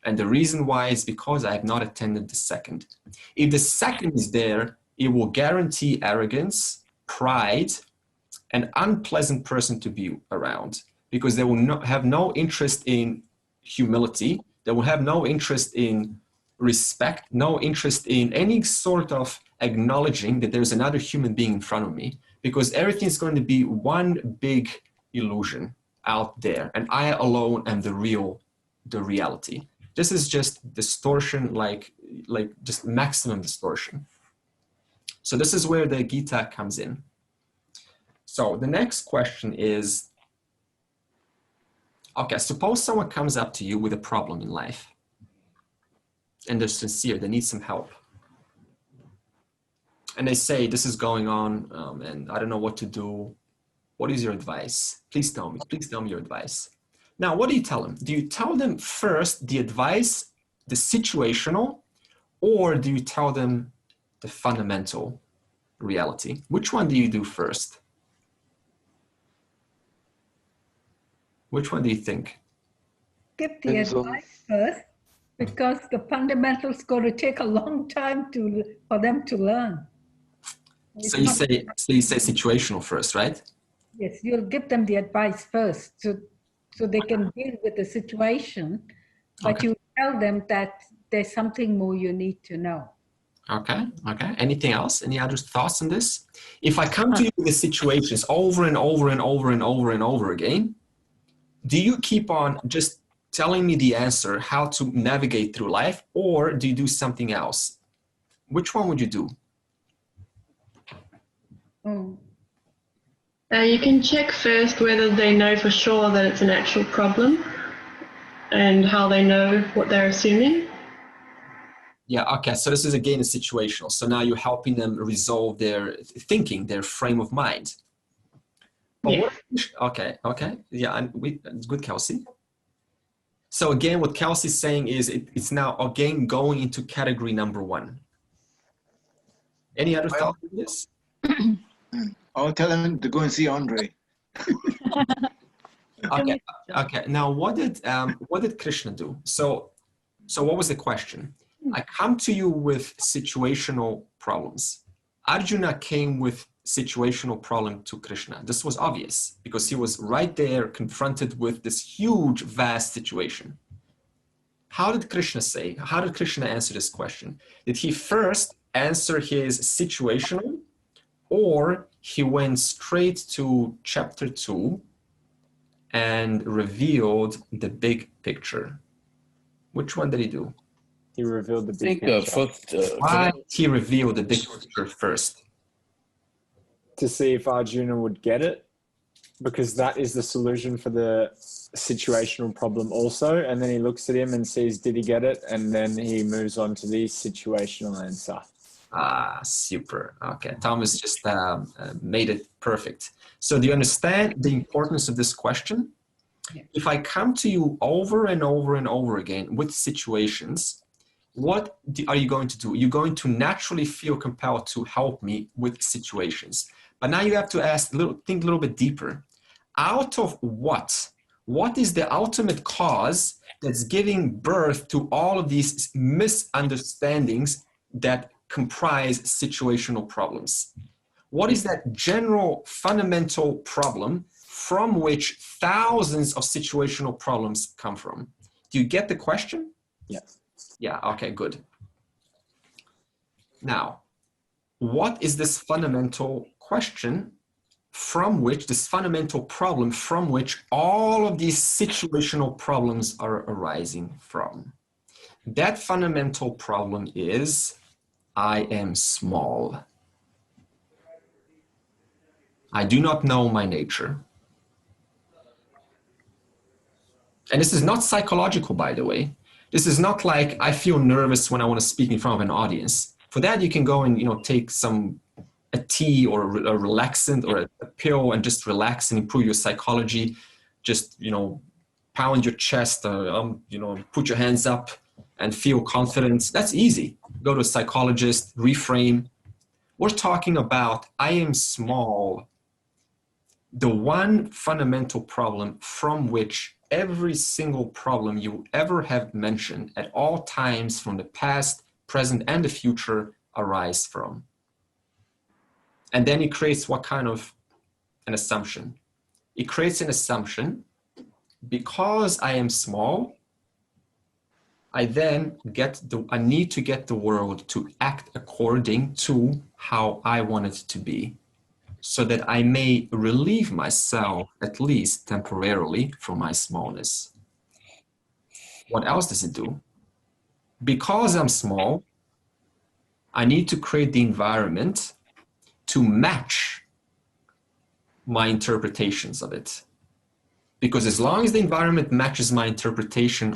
And the reason why is because I have not attended the second. If the second is there, it will guarantee arrogance, pride, an unpleasant person to be around, because they will have no interest in humility. They will have no interest in respect, no interest in any sort of acknowledging that there's another human being in front of me, because everything is going to be one big illusion out there, and I alone am the reality. This is just distortion, like just maximum distortion. So this is where the Gita comes in. So the next question is, okay, suppose someone comes up to you with a problem in life and they're sincere, they need some help. and they say, this is going on, and I don't know what to do. What is your advice? Please tell me. Please tell me your advice. Now, what do you tell them? Do you tell them first the advice, the situational, or do you tell them the fundamental reality? Which one do you do first? Which one do you think? Give the advice first, because the fundamentals going to take a long time for them to learn. So you say situational first, right? Yes, you'll give them the advice first, so they can deal with the situation, but Okay. you tell them that there's something more you need to know. Okay, okay. Anything else? Any other thoughts on this? If I come to you with the situations over and over and over and over and over again, do you keep on just telling me the answer, how to navigate through life, or do you do something else? Which one would you do? You can check first whether they know for sure that it's an actual problem and how they know what they're assuming. Yeah, okay, so this is again a situational. So now you're helping them resolve their thinking, their frame of mind. But Yeah. Okay, yeah, and it's good, Kelsey. So again, what Kelsey's saying is it's now again going into category number 1. Any other thoughts on this? I'll tell them to go and see Andre. Okay. Now, what did Krishna do? So what was the question? I come to you with situational problems. Arjuna came with situational problem to Krishna. This was obvious because he was right there confronted with this huge, vast situation. How did Krishna say? How did Krishna answer this question? Did he first answer his situational, or he went straight to chapter 2 and revealed the big picture? Which one did he do? He revealed the big picture. Why did he reveal the big picture first? To see if Arjuna would get it, because that is the solution for the situational problem also. And then he looks at him and sees, did he get it? And then he moves on to the situational answer. Ah, super. Okay, Thomas just made it perfect. So do you understand the importance of this question? Yeah. If I come to you over and over and over again with situations, what are you going to do? You're going to naturally feel compelled to help me with situations. But now you have to think a little bit deeper. Out of what? What is the ultimate cause that's giving birth to all of these misunderstandings that comprise situational problems? What is that general fundamental problem from which thousands of situational problems come from? Do you get the question? Yes. Yeah, okay, good. Now, what is this fundamental question from which, this fundamental problem from which all of these situational problems are arising from? That fundamental problem is, I am small. I do not know my nature. And this is not psychological, by the way. This is not like I feel nervous when I want to speak in front of an audience. For that, you can go and take a tea or a relaxant or a pill and just relax and improve your psychology. Just pound your chest, put your hands up and feel confident. That's easy. Go to a psychologist, reframe. We're talking about I am small. The one fundamental problem from which every single problem you ever have mentioned at all times from the past, present, and the future arise from. And then it creates what kind of an assumption? It creates an assumption, because I am small, I then I need to get the world to act according to how I want it to be, so that I may relieve myself, at least temporarily, from my smallness. What else does it do? Because I'm small, I need to create the environment to match my interpretations of it. Because as long as the environment matches my interpretation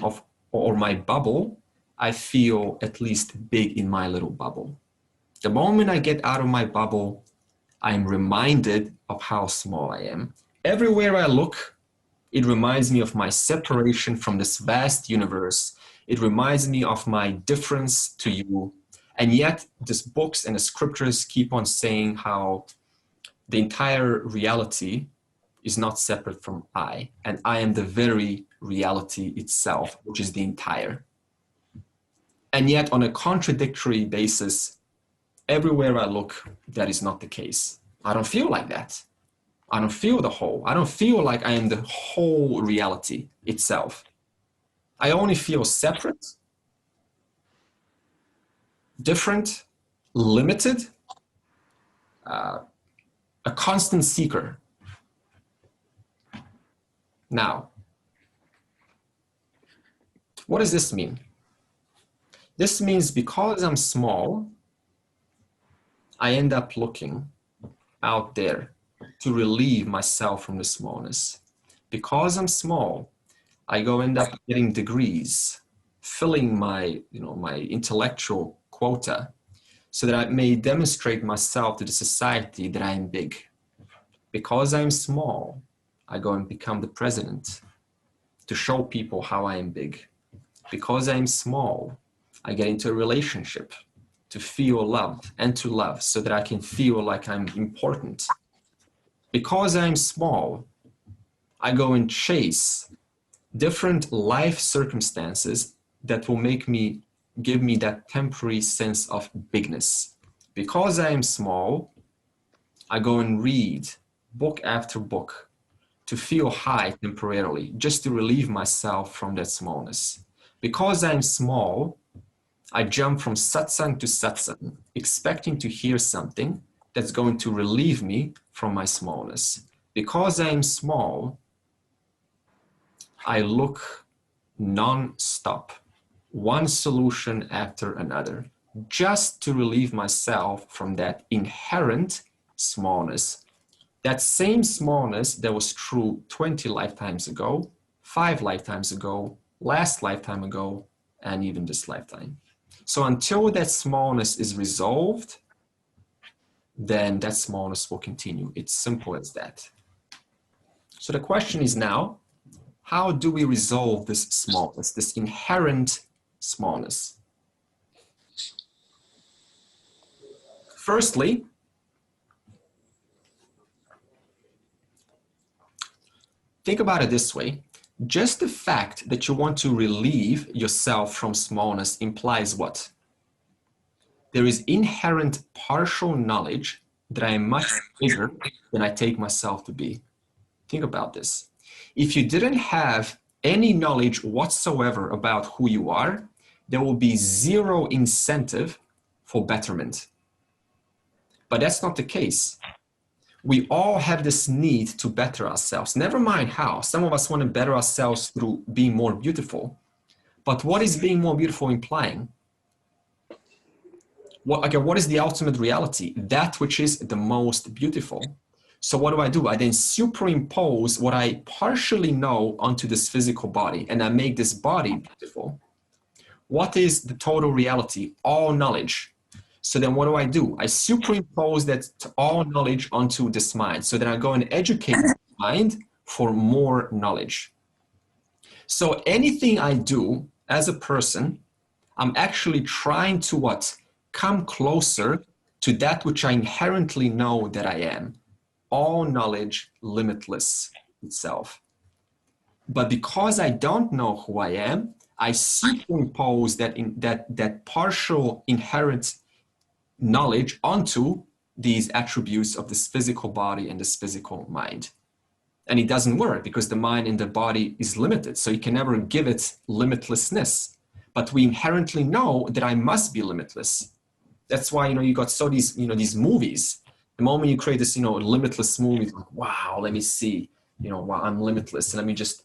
or my bubble, I feel at least big in my little bubble. The moment I get out of my bubble, I'm reminded of how small I am. Everywhere I look, it reminds me of my separation from this vast universe. It reminds me of my difference to you. And yet, these books and the scriptures keep on saying how the entire reality is not separate from I, and I am the very reality itself, which is the entire. And yet, on a contradictory basis, everywhere I look, that is not the case. I don't feel like that. I don't feel the whole. I don't feel like I am the whole reality itself. I only feel separate, different, limited, a constant seeker. Now, what does this mean? This means because I'm small, I end up looking out there to relieve myself from the smallness. Because I'm small, I end up getting degrees, filling my intellectual quota, so that I may demonstrate myself to the society that I am big. Because I'm small, I go and become the president to show people how I am big. Because I'm small, I get into a relationship to feel loved and to love so that I can feel like I'm important. Because I'm small, I go and chase different life circumstances that will give me that temporary sense of bigness. Because I am small, I go and read book after book to feel high temporarily, just to relieve myself from that smallness. Because I'm small, I jump from satsang to satsang, expecting to hear something that's going to relieve me from my smallness. Because I'm small, I look non-stop, one solution after another, just to relieve myself from that inherent smallness. That same smallness that was true 20 lifetimes ago, 5 lifetimes ago, last lifetime ago, and even this lifetime. So until that smallness is resolved, then that smallness will continue. It's simple as that. So the question is now, how do we resolve this smallness, this inherent smallness? Firstly, think about it this way. Just the fact that you want to relieve yourself from smallness implies what? There is inherent partial knowledge that I am much bigger than I take myself to be. Think about this. If you didn't have any knowledge whatsoever about who you are, there will be zero incentive for betterment. But that's not the case. We all have this need to better ourselves. Never mind how. Some of us want to better ourselves through being more beautiful. But what is being more beautiful implying? What is the ultimate reality? That which is the most beautiful. So what do? I then superimpose what I partially know onto this physical body, and I make this body beautiful. What is the total reality? All knowledge. So then what do? I superimpose that all knowledge onto this mind. So then I go and educate the mind for more knowledge. So anything I do as a person, I'm actually trying to what? Come closer to that which I inherently know that I am. All knowledge, limitless itself. But because I don't know who I am, I superimpose that partial inherent knowledge onto these attributes of this physical body and this physical mind. And it doesn't work because the mind and the body is limited. So you can never give it limitlessness. But we inherently know that I must be limitless. That's why, you got these movies. The moment you create this, limitless movie, like, wow, let me see, wow, I'm limitless. And let me just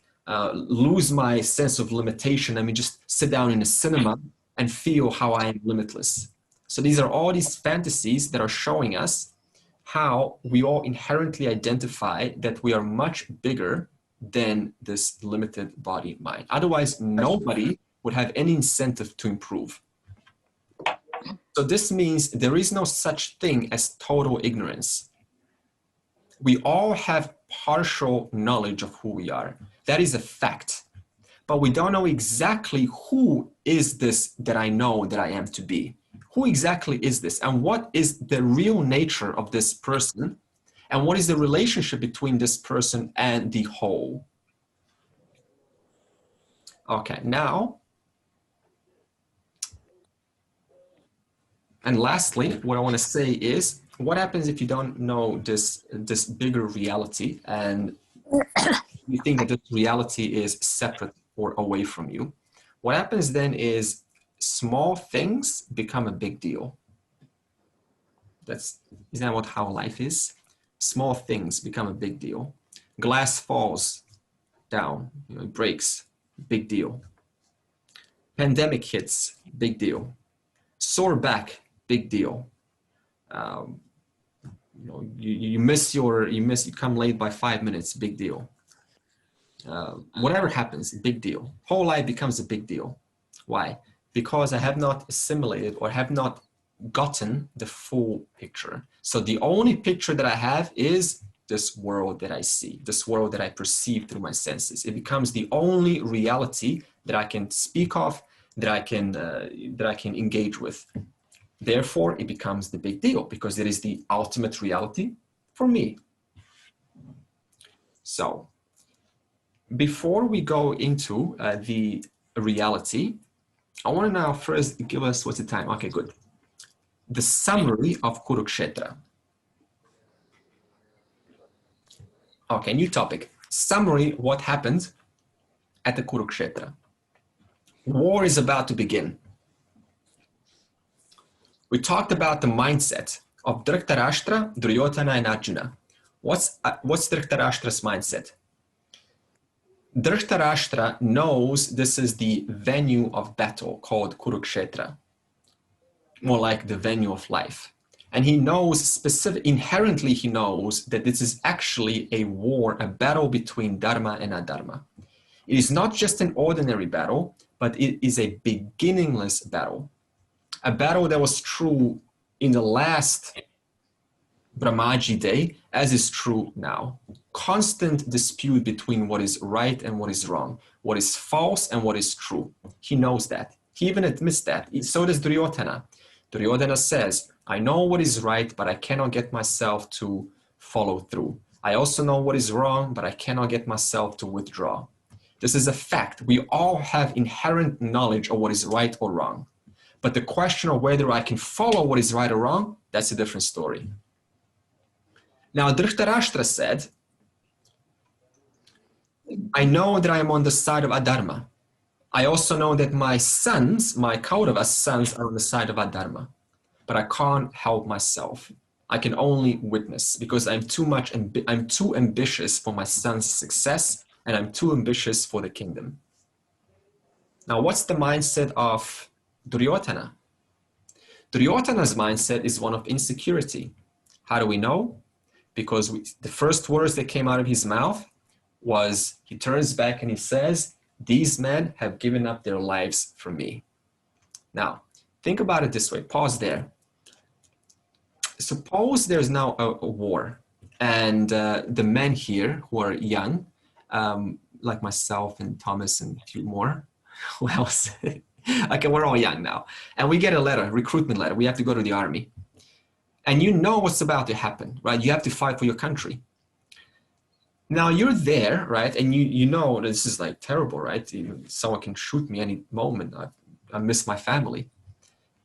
lose my sense of limitation. Let me just sit down in a cinema and feel how I am limitless. So these are all these fantasies that are showing us how we all inherently identify that we are much bigger than this limited body mind. Otherwise, nobody would have any incentive to improve. So this means there is no such thing as total ignorance. We all have partial knowledge of who we are. That is a fact. But we don't know exactly who is this that I know that I am to be. Who exactly is this? And what is the real nature of this person? And what is the relationship between this person and the whole? Okay, now, and lastly, what I want to say is, what happens if you don't know this bigger reality and you think that this reality is separate or away from you? What happens then is small things become a big deal. Isn't that how life is? Small things become a big deal. Glass falls down, it breaks, big deal. Pandemic hits, big deal. Sore back, big deal. You come late by 5 minutes, big deal. Whatever happens, big deal. Whole life becomes a big deal. Why? Because I have not assimilated or have not gotten the full picture. So the only picture that I have is this world that I see, this world that I perceive through my senses. It becomes the only reality that I can speak of, that I can engage with. Therefore, it becomes the big deal because it is the ultimate reality for me. So, before we go into the reality, I want to now first give us, what's the time? Okay, good. The summary of Kurukshetra. Okay, new topic. Summary, what happened at the Kurukshetra. War is about to begin. We talked about the mindset of Dhritarashtra, Duryodhana, and Arjuna. What's Dhritarashtra's mindset? Dhritarashtra knows this is the venue of battle called Kurukshetra, more like the venue of life. And he knows inherently he knows that this is actually a war, a battle between Dharma and Adharma. It is not just an ordinary battle, but it is a beginningless battle. A battle that was true in the last Brahmaji day, as is true now. Constant dispute between what is right and what is wrong, what is false and what is true. He knows that. He even admits that. So does Duryodhana. Duryodhana says, I know what is right, but I cannot get myself to follow through. I also know what is wrong, but I cannot get myself to withdraw. This is a fact. We all have inherent knowledge of what is right or wrong. But the question of whether I can follow what is right or wrong, that's a different story. Now, Dhritarashtra said, I know that I am on the side of Adharma. I also know that my sons, my Kaurava's sons, are on the side of Adharma. But I can't help myself. I can only witness because I'm too ambitious for my son's success, and I'm too ambitious for the kingdom. Now, what's the mindset of Duryodhana? Duryodhana's mindset is one of insecurity. How do we know? Because the first words that came out of his mouth was, he turns back and he says, these men have given up their lives for me. Now, think about it this way. Pause there. Suppose there's now a war, and the men here who are young, like myself and Thomas and a few more, who else? Okay, we're all young now. And we get a letter, recruitment letter. We have to go to the army. And you know what's about to happen, right? You have to fight for your country. Now you're there, right? And you know this is like terrible, right? Someone can shoot me any moment. I miss my family.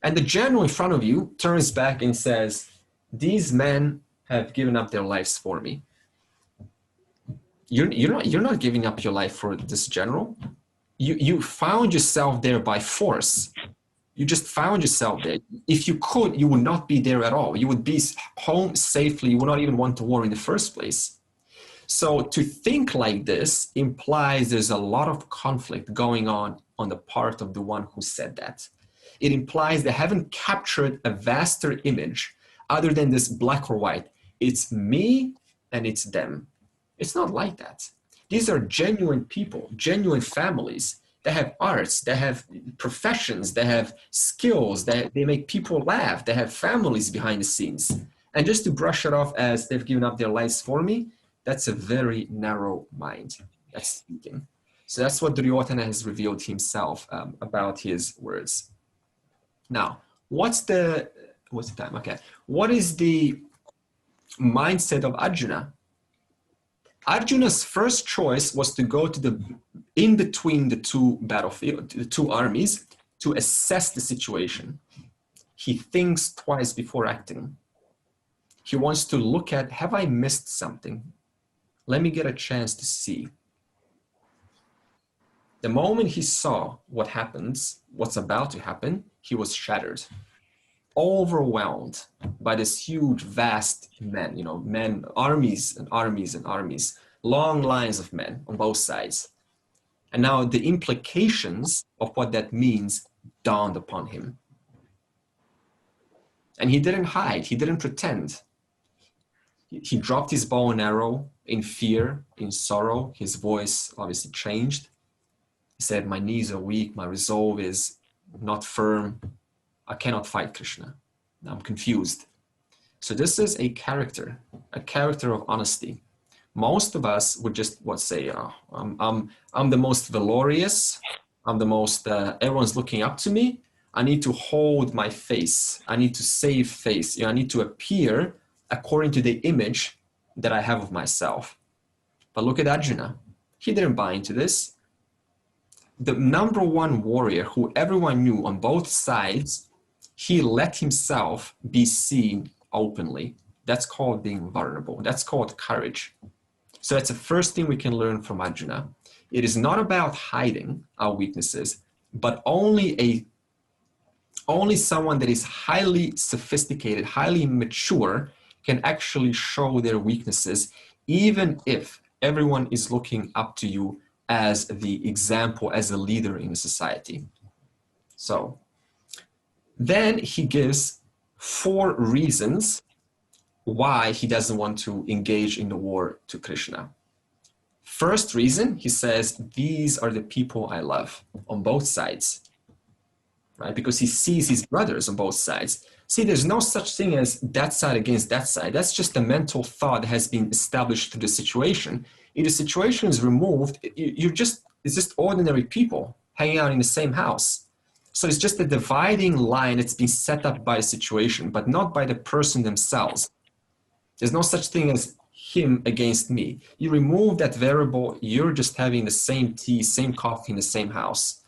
And the general in front of you turns back and says, these men have given up their lives for me. You're not giving up your life for this general. You found yourself there by force. You just found yourself there. If you could, you would not be there at all. You would be home safely. You would not even want to war in the first place. So to think like this implies there's a lot of conflict going on the part of the one who said that. It implies they haven't captured a vaster image other than this black or white. It's me and it's them. It's not like that. These are genuine people, genuine families. they have arts, they have professions, they have skills, they make people laugh, they have families behind the scenes. And just to brush it off as they've given up their lives for me, that's a very narrow mind that's speaking. So that's what Duryodhana has revealed himself about his words. Now, what's the time? Okay. What is the mindset of Arjuna? Arjuna's first choice was to go to the in between the two battlefield, the two armies, to assess the situation. He thinks twice before acting. He wants to look at, have I missed something? Let me get a chance to see. The moment he saw what happens, what's about to happen, he was shattered, overwhelmed by this huge, vast men, men, armies and armies and armies, long lines of men on both sides. And now the implications of what that means dawned upon him. And he didn't hide, he didn't pretend. He dropped his bow and arrow in fear, in sorrow. His voice obviously changed. He said, my knees are weak, my resolve is not firm. I cannot fight Krishna. I'm confused. So this is a character of honesty. Most of us would just say, oh, I'm the most valorous, I'm the most, everyone's looking up to me. I need to hold my face. I need to save face. I need to appear according to the image that I have of myself. But look at Arjuna. He didn't buy into this. The number one warrior who everyone knew on both sides, he let himself be seen openly. That's called being vulnerable. That's called courage. So that's the first thing we can learn from Arjuna. It is not about hiding our weaknesses, but only someone that is highly sophisticated, highly mature, can actually show their weaknesses, even if everyone is looking up to you as the example, as a leader in a society. So then he gives 4 reasons why he doesn't want to engage in the war to Krishna. First reason, he says, these are the people I love on both sides, right? Because he sees his brothers on both sides. See, there's no such thing as that side against that side. That's just a mental thought that has been established through the situation. If the situation is removed, it's just ordinary people hanging out in the same house. So it's just a dividing line that's been set up by the situation, but not by the person themselves. There's no such thing as him against me. You remove that variable, you're just having the same tea, same coffee in the same house.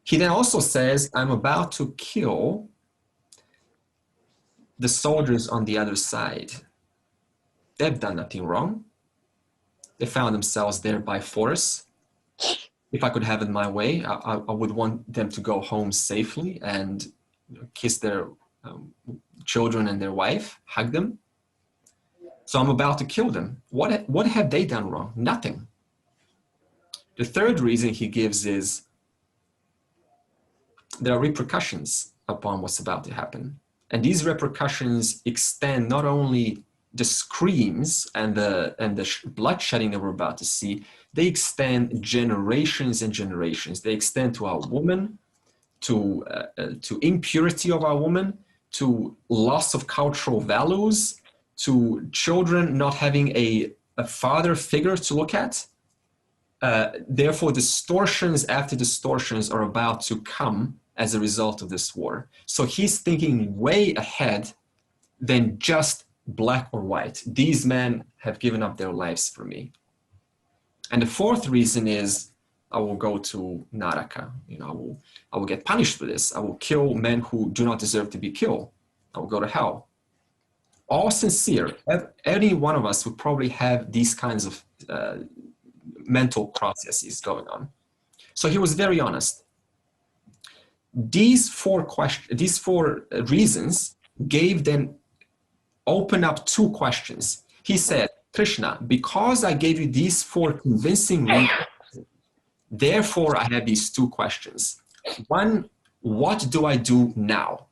He then also says, I'm about to kill the soldiers on the other side. They've done nothing wrong. They found themselves there by force. If I could have it my way, I would want them to go home safely and kiss their children and their wife, hug them. So I'm about to kill them. What have they done wrong? Nothing. The third reason he gives is there are repercussions upon what's about to happen. And these repercussions extend not only the screams and the bloodshedding that we're about to see, they extend generations and generations. They extend to our woman, to impurity of our woman, to loss of cultural values, to children not having a father figure to look at. Therefore, distortions after distortions are about to come as a result of this war. So he's thinking way ahead than just black or white. These men have given up their lives for me. And the fourth reason is I will go to Naraka. I will get punished for this. I will kill men who do not deserve to be killed. I will go to hell. All sincere. Any one of us would probably have these kinds of mental processes going on. So he was very honest. These four reasons open up 2 questions. He said, Krishna, because I gave you these 4 convincing reasons, therefore I have these 2 questions. One, what do I do now?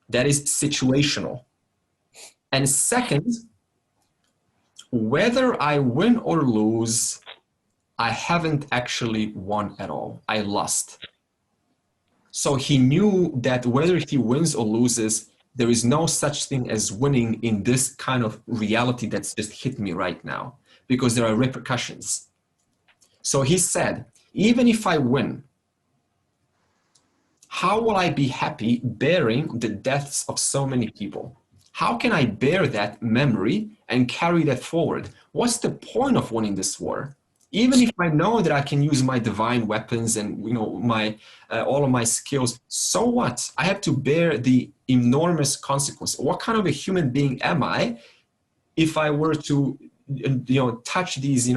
That is situational. And second, whether I win or lose, I haven't actually won at all. I lost. So he knew that whether he wins or loses, there is no such thing as winning in this kind of reality that's just hit me right now, because there are repercussions. So he said, even if I win, how will I be happy bearing the deaths of so many people? How can I bear that memory and carry that forward? What's the point of winning this war? Even if I know that I can use my divine weapons and my all of my skills, so what? I have to bear the enormous consequence. What kind of a human being am I if I were to touch these,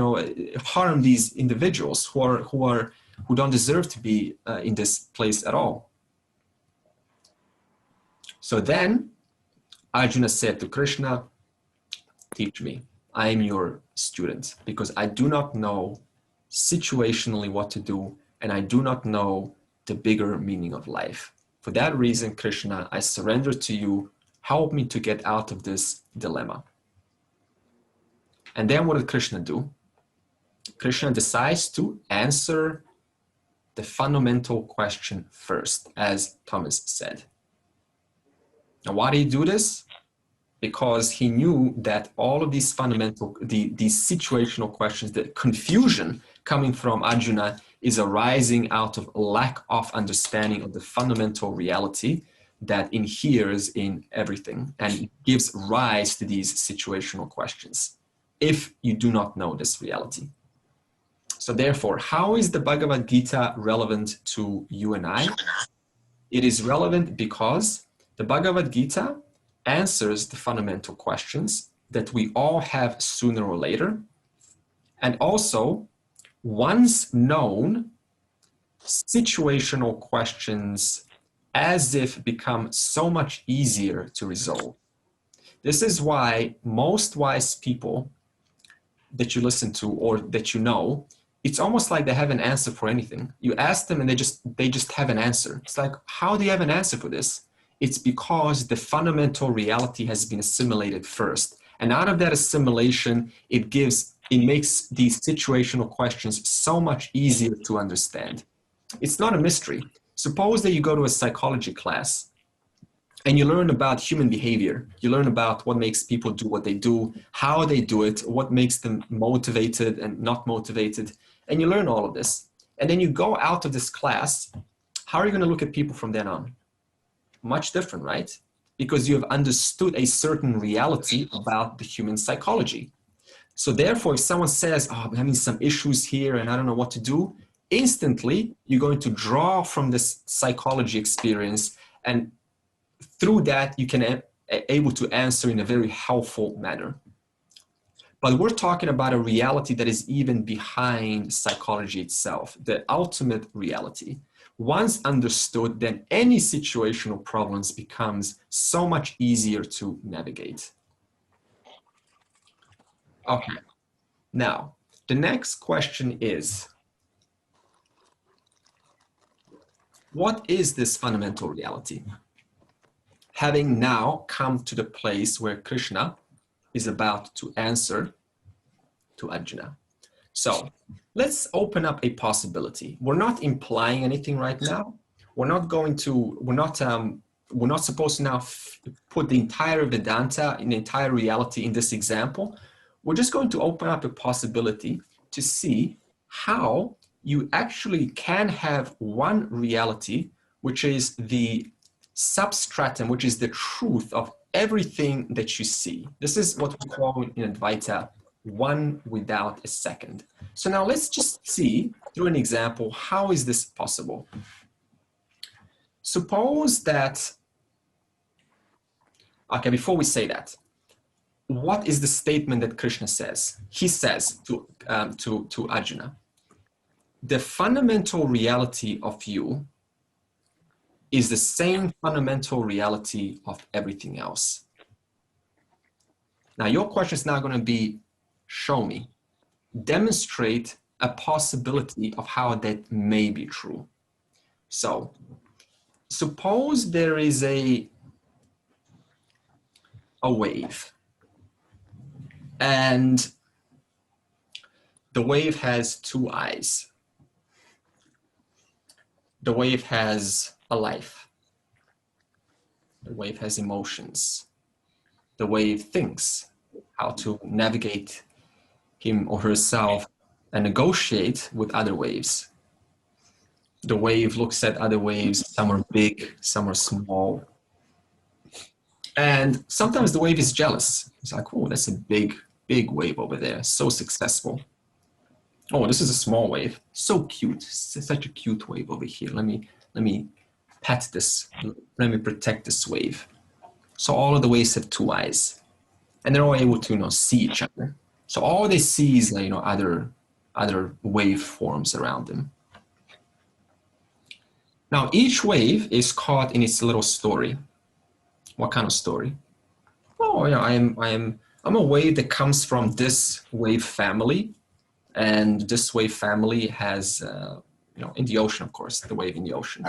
harm these individuals who don't deserve to be in this place at all? So then Arjuna said to Krishna, teach me. I am your student, because I do not know situationally what to do, and I do not know the bigger meaning of life. For that reason, Krishna, I surrender to you. Help me to get out of this dilemma. And then what did Krishna do? Krishna decides to answer the fundamental question first, as Thomas said. Now, why did he do this? Because he knew that all of these fundamental, these situational questions, the confusion coming from Arjuna is arising out of lack of understanding of the fundamental reality that inheres in everything and gives rise to these situational questions, if you do not know this reality. So therefore, how is the Bhagavad Gita relevant to you and I? It is relevant because the Bhagavad Gita answers the fundamental questions that we all have sooner or later. And also, once known, situational questions as if become so much easier to resolve. This is why most wise people that you listen to or that you know, it's almost like they have an answer for anything. You ask them and they just have an answer. It's like, how do you have an answer for this? It's because the fundamental reality has been assimilated first. And out of that assimilation, it makes these situational questions so much easier to understand. It's not a mystery. Suppose that you go to a psychology class and you learn about human behavior. You learn about what makes people do what they do, how they do it, what makes them motivated and not motivated. And you learn all of this. And then you go out of this class. How are you going to look at people from then on? Much different, right? Because you have understood a certain reality about the human psychology. So therefore, if someone says, oh, I'm having some issues here and I don't know what to do, instantly you're going to draw from this psychology experience, and through that you can able to answer in a very helpful manner. But we're talking about a reality that is even behind psychology itself, the ultimate reality. Once understood, then any situational problems becomes so much easier to navigate. Okay, now the next question is, what is this fundamental reality? Having now come to the place where Krishna is about to answer to Arjuna. So let's open up a possibility. We're not implying anything right now. We're not supposed to now put the entire Vedanta, in the entire reality in this example. We're just going to open up a possibility to see how you actually can have one reality, which is the substratum, which is the truth of everything that you see. This is what we call in Advaita one without a second. So now let's just see through an example, how is this possible? Suppose that, okay, before we say that, what is the statement that Krishna says? He says to Arjuna, the fundamental reality of you is the same fundamental reality of everything else. Now your question is now going to be, show me, demonstrate a possibility of how that may be true. So suppose there is a wave, and The wave has two eyes. The wave has a life. The wave has emotions. The wave thinks how to navigate him or herself and negotiate with other waves. The wave looks at other waves. Some are big, some are small. And sometimes the wave is jealous. It's like, oh, that's a big, big wave over there. So successful. Oh, this is a small wave. So cute. Such a cute wave over here. Let me pet this. Let me protect this wave. So all of the waves have two eyes. And they're all able to, see each other. So all they see is, other wave forms around them. Now, each wave is caught in its little story. What kind of story? Oh, yeah, I'm a wave that comes from this wave family, and this wave family has, in the ocean, of course, the wave in the ocean,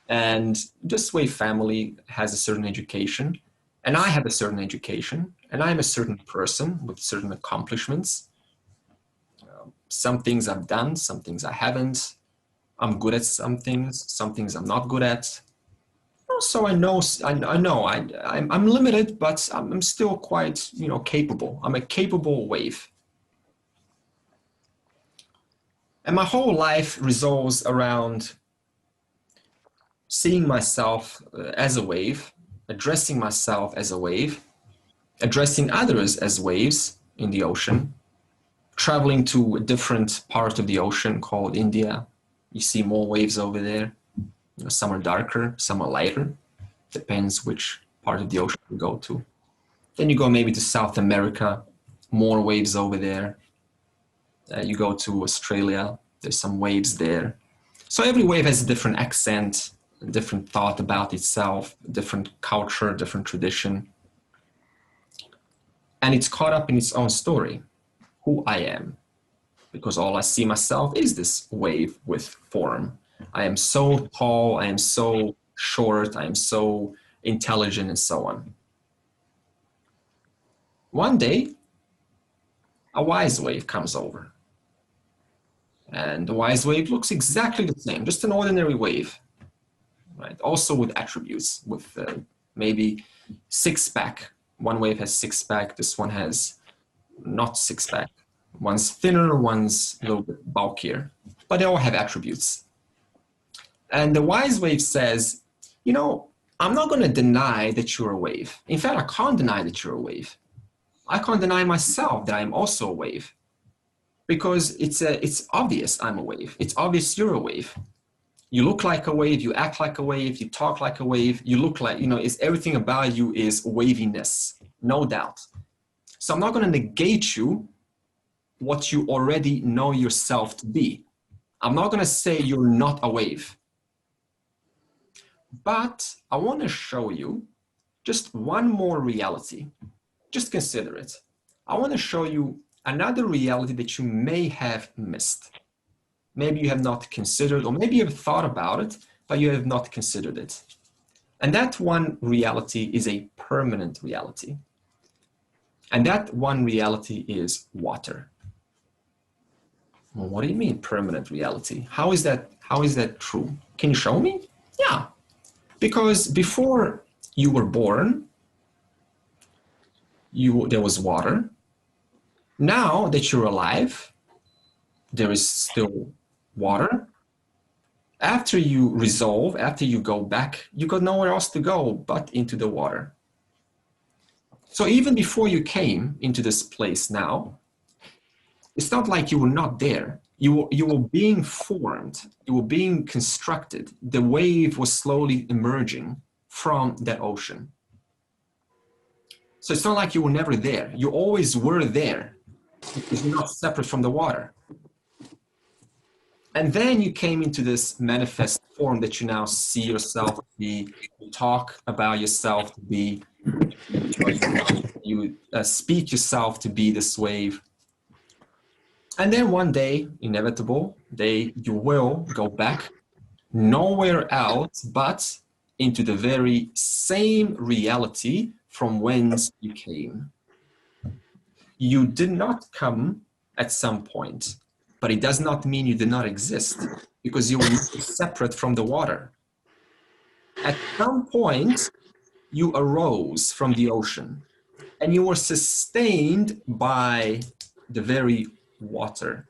and this wave family has a certain education, and I have a certain education, and I'm a certain person with certain accomplishments. Some things I've done, some things I haven't. I'm good at some things I'm not good at. So I know I'm limited, but I'm still quite, capable. I'm a capable wave. And my whole life revolves around seeing myself as a wave, addressing myself as a wave, addressing others as waves in the ocean, traveling to a different part of the ocean called India. You see more waves over there. Some are darker, some are lighter. Depends which part of the ocean you go to. Then you go maybe to South America, more waves over there. You go to Australia, there's some waves there. So every wave has a different accent, a different thought about itself, a different culture, different tradition. And it's caught up in its own story, who I am. Because all I see myself is this wave with form. I am so tall, I am so short, I am so intelligent, and so on. One day, a wise wave comes over. And the wise wave looks exactly the same, just an ordinary wave, right? Also with attributes, with maybe six-pack. One wave has six-pack, this one has not six-pack. One's thinner, one's a little bit bulkier, but they all have attributes. And the wise wave says, I'm not going to deny that you're a wave. In fact, I can't deny that you're a wave. I can't deny myself that I'm also a wave, because it's obvious I'm a wave. It's obvious you're a wave. You look like a wave, you act like a wave, you talk like a wave, you look like, it's everything about you is waviness, no doubt. So I'm not going to negate you what you already know yourself to be. I'm not going to say you're not a wave. But I want to show you just one more reality. Just consider it. I want to show you another reality that you may have missed. Maybe you have not considered, or maybe you have thought about it, but you have not considered it. And that one reality is a permanent reality. And that one reality is water. Well, what do you mean permanent reality? How is that true? Can you show me? Yeah. Because before you were born, there was water. Now that you're alive, there is still water. After you resolve, after you go back, you got nowhere else to go but into the water. So even before you came into this place now, it's not like you were not there. You were being formed. You were being constructed. The wave was slowly emerging from that ocean. So it's not like you were never there. You always were there, because you're not separate from the water. And then you came into this manifest form that you now see yourself to be, you talk about yourself to be, you speak yourself to be this wave. And then one day, inevitable day, you will go back nowhere else but into the very same reality from whence you came. You did not come at some point, but it does not mean you did not exist, because you were separate from the water. At some point, you arose from the ocean, and you were sustained by the very water.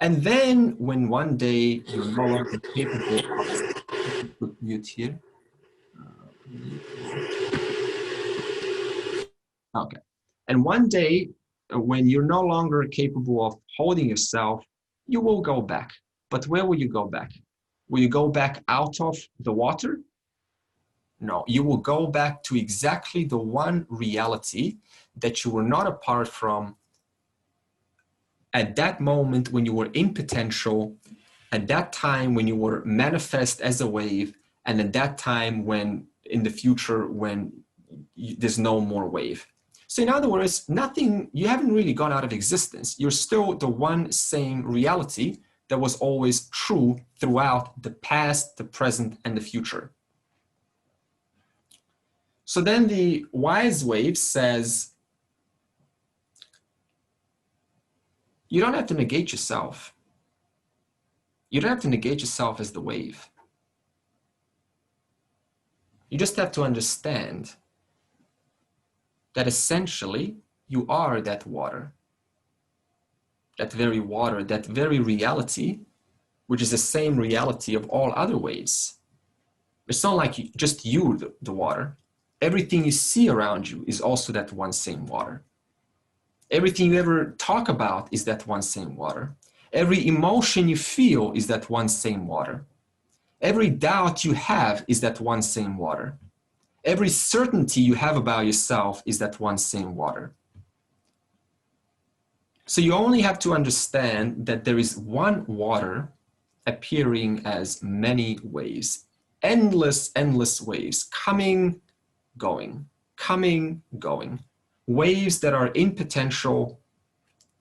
And then when one day you're no longer capable of, put mute here. Okay. And one day when you're no longer capable of holding yourself, you will go back. But where will you go back? Will you go back out of the water? No, you will go back to exactly the one reality that you were not apart from at that moment when you were in potential, at that time when you were manifest as a wave, and at that time when in the future when there's no more wave. So in other words, nothing, you haven't really gone out of existence. You're still the one same reality that was always true throughout the past, the present, and the future. So then the wise wave says, you don't have to negate yourself. You don't have to negate yourself as the wave. You just have to understand that essentially you are that water, that very water, that very reality, which is the same reality of all other waves. It's not like just you, the water. Everything you see around you is also that one same water. Everything you ever talk about is that one same water. Every emotion you feel is that one same water. Every doubt you have is that one same water. Every certainty you have about yourself is that one same water. So you only have to understand that there is one water appearing as many waves, endless, endless waves, coming, going, coming, going. Waves that are in potential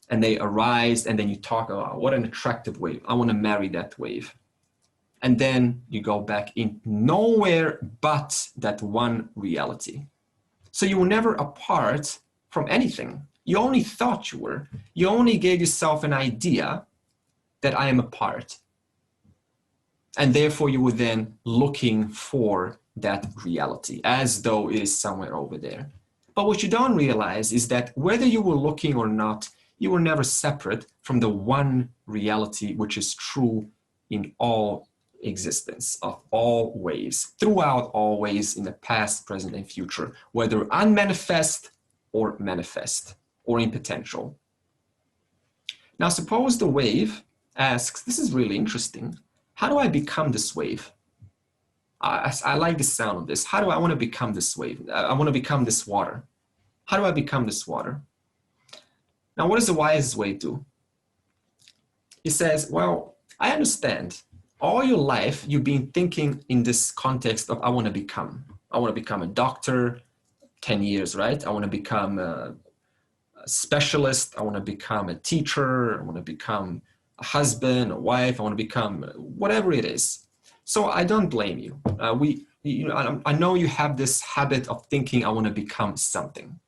and they arise, and then you talk about what an attractive wave. I want to marry that wave. And then you go back in nowhere but that one reality. So you were never apart from anything. You only thought you were. You only gave yourself an idea that I am apart. And therefore you were then looking for that reality as though it is somewhere over there. But what you don't realize is that whether you were looking or not, you were never separate from the one reality which is true in all existence, of all ways, throughout all ways, in the past, present, and future, whether unmanifest or manifest, or in potential. Now suppose the wave asks, this is really interesting, how do I become this wave? I like the sound of this. How do I want to become this wave? I want to become this water. How do I become this water? Now, what does the wise wave do? He says, well, I understand. All your life, you've been thinking in this context of, I want to become. I want to become a doctor, 10 years, right? I want to become a specialist. I want to become a teacher. I want to become a husband, a wife. I want to become whatever it is. So I don't blame you. I know you have this habit of thinking, I want to become something.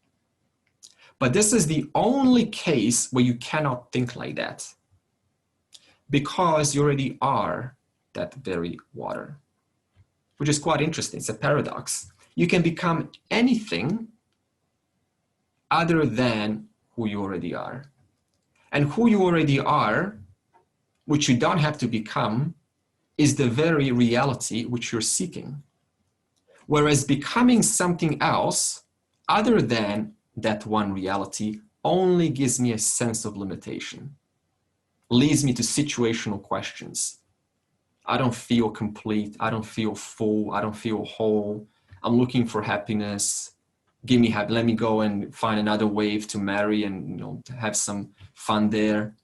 But this is the only case where you cannot think like that, because you already are that very water, which is quite interesting. It's a paradox. You can become anything other than who you already are. And who you already are, which you don't have to become, is the very reality which you're seeking. Whereas becoming something else other than that one reality only gives me a sense of limitation, leads me to situational questions. I don't feel complete. I don't feel full. I don't feel whole. I'm looking for happiness. Give me happiness. Let me go and find another wave to marry and to have some fun there.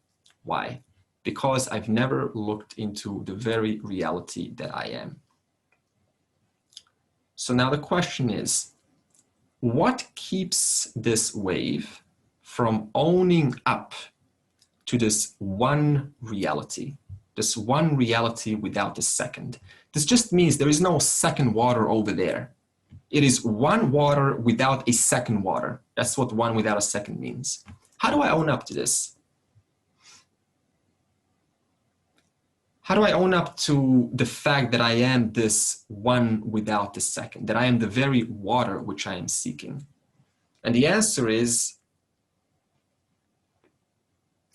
Why? Because I've never looked into the very reality that I am. So now the question is, what keeps this wave from owning up to this one reality? This one reality without a second. This just means there is no second water over there. It is one water without a second water. That's what one without a second means. How do I own up to this? how do I own up to the fact that I am this one without the second, that I am the very water which I am seeking? And the answer is,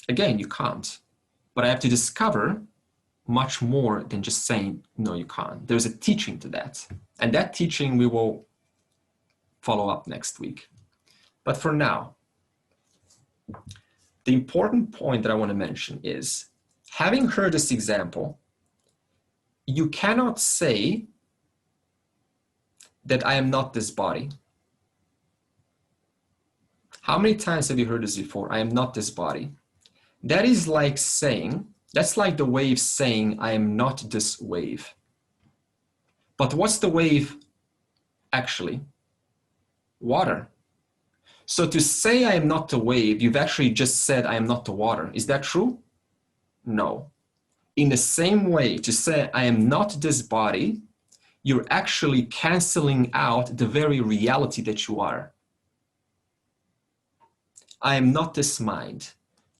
again, you can't. But I have to discover much more than just saying, no, you can't. There's a teaching to that. And that teaching we will follow up next week. But for now, the important point that I want to mention is, having heard this example, you cannot say that I am not this body. How many times have you heard this before? I am not this body. That is like saying, that's like the wave saying, I am not this wave. But what's the wave actually? Water. So to say I am not the wave, you've actually just said I am not the water. Is that true? No. In the same way, to say I am not this body, you're actually canceling out the very reality that you are. I am not this mind.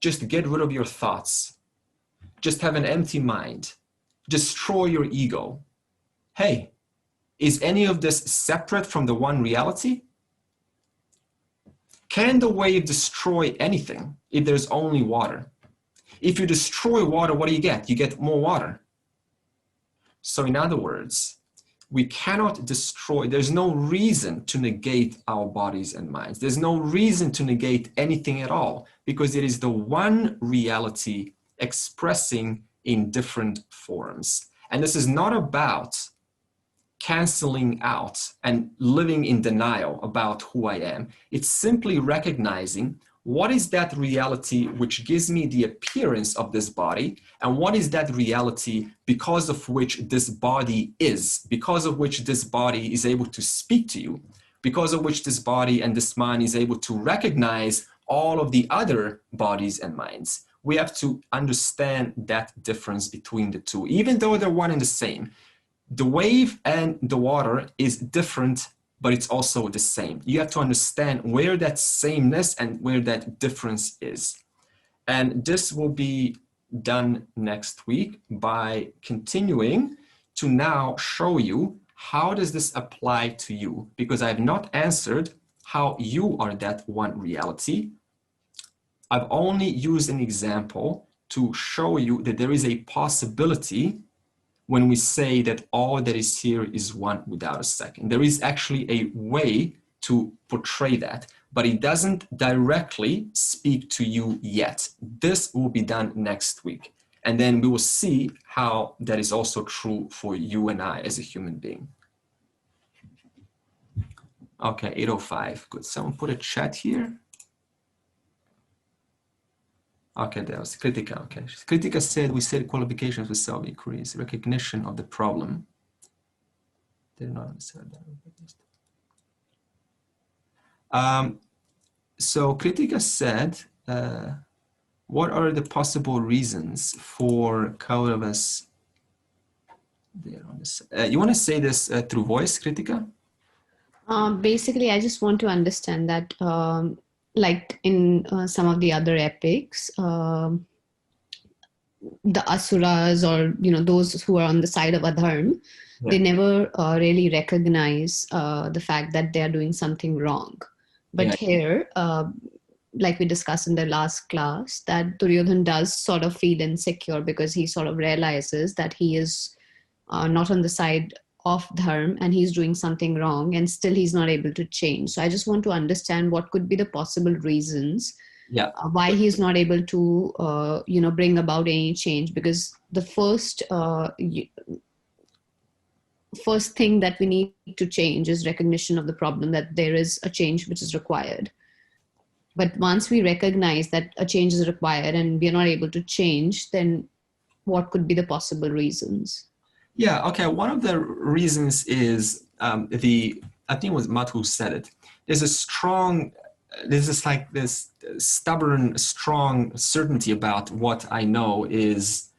Just get rid of your thoughts. Just have an empty mind. Destroy your ego. Hey, is any of this separate from the one reality? Can the wave destroy anything if there's only water? If you destroy water, what do you get? You get more water. So in other words, we cannot destroy, there's no reason to negate our bodies and minds. There's no reason to negate anything at all, because it is the one reality expressing in different forms. And this is not about canceling out and living in denial about who I am. It's simply recognizing what is that reality which gives me the appearance of this body, and what is that reality because of which this body is, because of which this body is able to speak to you, because of which this body and this mind is able to recognize all of the other bodies and minds. We have to understand that difference between the two, even though they're one and the same. The wave and the water is different, but it's also the same. You have to understand where that sameness and where that difference is. And this will be done next week by continuing to now show you how does this apply to you, because I have not answered how you are that one reality. I've only used an example to show you that there is a possibility when we say that all that is here is one without a second. There is actually a way to portray that, but it doesn't directly speak to you yet. This will be done next week. And then we will see how that is also true for you and I as a human being. Okay, 8:05, good. Someone put a chat here. Okay, that was Kritika. Okay, Kritika said we said qualifications for self-increase, recognition of the problem. Did not understand that. So Kritika said, what are the possible reasons for Kauravas? You want to say this through voice, Kritika? Basically, I just want to understand that like in some of the other epics, the asuras, or those who are on the side of adharma, they never really recognize the fact that they are doing something wrong. But here, like we discussed in the last class, that Duryodhana does sort of feel insecure because he sort of realizes that he is not on the side of dharma and he's doing something wrong, and still he's not able to change. So I just want to understand what could be the possible reasons why he's not able to bring about any change, because the first thing that we need to change is recognition of the problem, that there is a change which is required. But once we recognize that a change is required and we are not able to change, then what could be the possible reasons? Yeah, okay. One of the reasons is I think it was Matt who said it. There's this stubborn, strong certainty about what I know is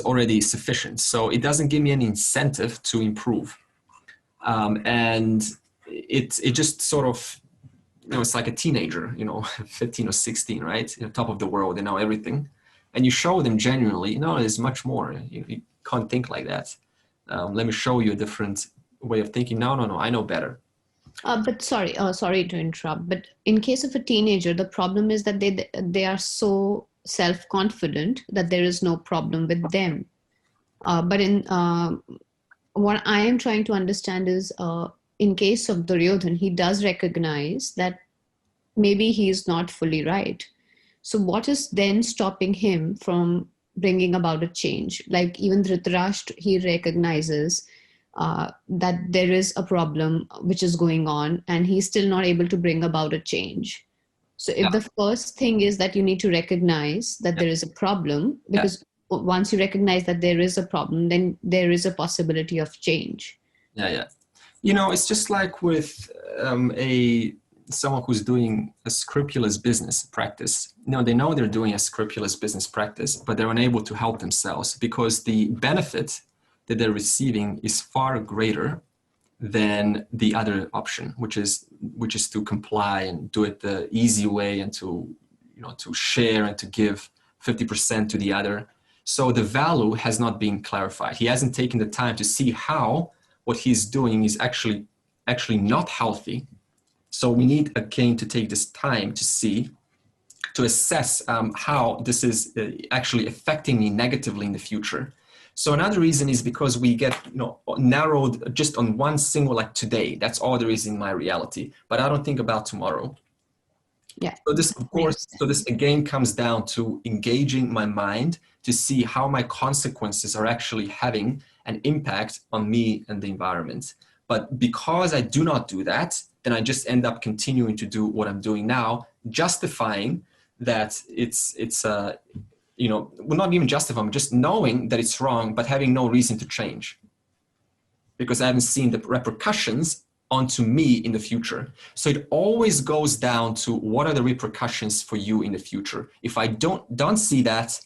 already sufficient. So it doesn't give me any incentive to improve. And it just sort of, it's like a teenager, 15 or 16, right? Top of the world, they know everything. And you show them genuinely, there's much more. can't think like that. Let me show you a different way of thinking. No, I know better. But sorry to interrupt. But in case of a teenager, the problem is that they are so self-confident that there is no problem with them. But in what I am trying to understand is, in case of Duryodhan, he does recognize that maybe he is not fully right. So what is then stopping him from bringing about a change? Like even Dhritarashtra, he recognizes that there is a problem which is going on, and he's still not able to bring about a change. So if the first thing is that you need to recognize that there is a problem, because once you recognize that there is a problem, then there is a possibility of change. Yeah. It's just like with someone who's doing a scrupulous business practice. They know they're doing a scrupulous business practice, but they're unable to help themselves because the benefit that they're receiving is far greater than the other option, which is to comply and do it the easy way, and to share and to give 50% to the other. So the value has not been clarified. He hasn't taken the time to see how what he's doing is actually not healthy. So we need again to take this time to assess how this is actually affecting me negatively in the future. So another reason is because we get narrowed just on one single, like today, that's all there is in my reality, but I don't think about tomorrow. Yeah. So this again comes down to engaging my mind to see how my consequences are actually having an impact on me and the environment. But because I do not do that, then I just end up continuing to do what I'm doing now, justifying that well, not even justifying, just knowing that it's wrong, but having no reason to change. Because I haven't seen the repercussions onto me in the future. So it always goes down to what are the repercussions for you in the future. If I don't see that,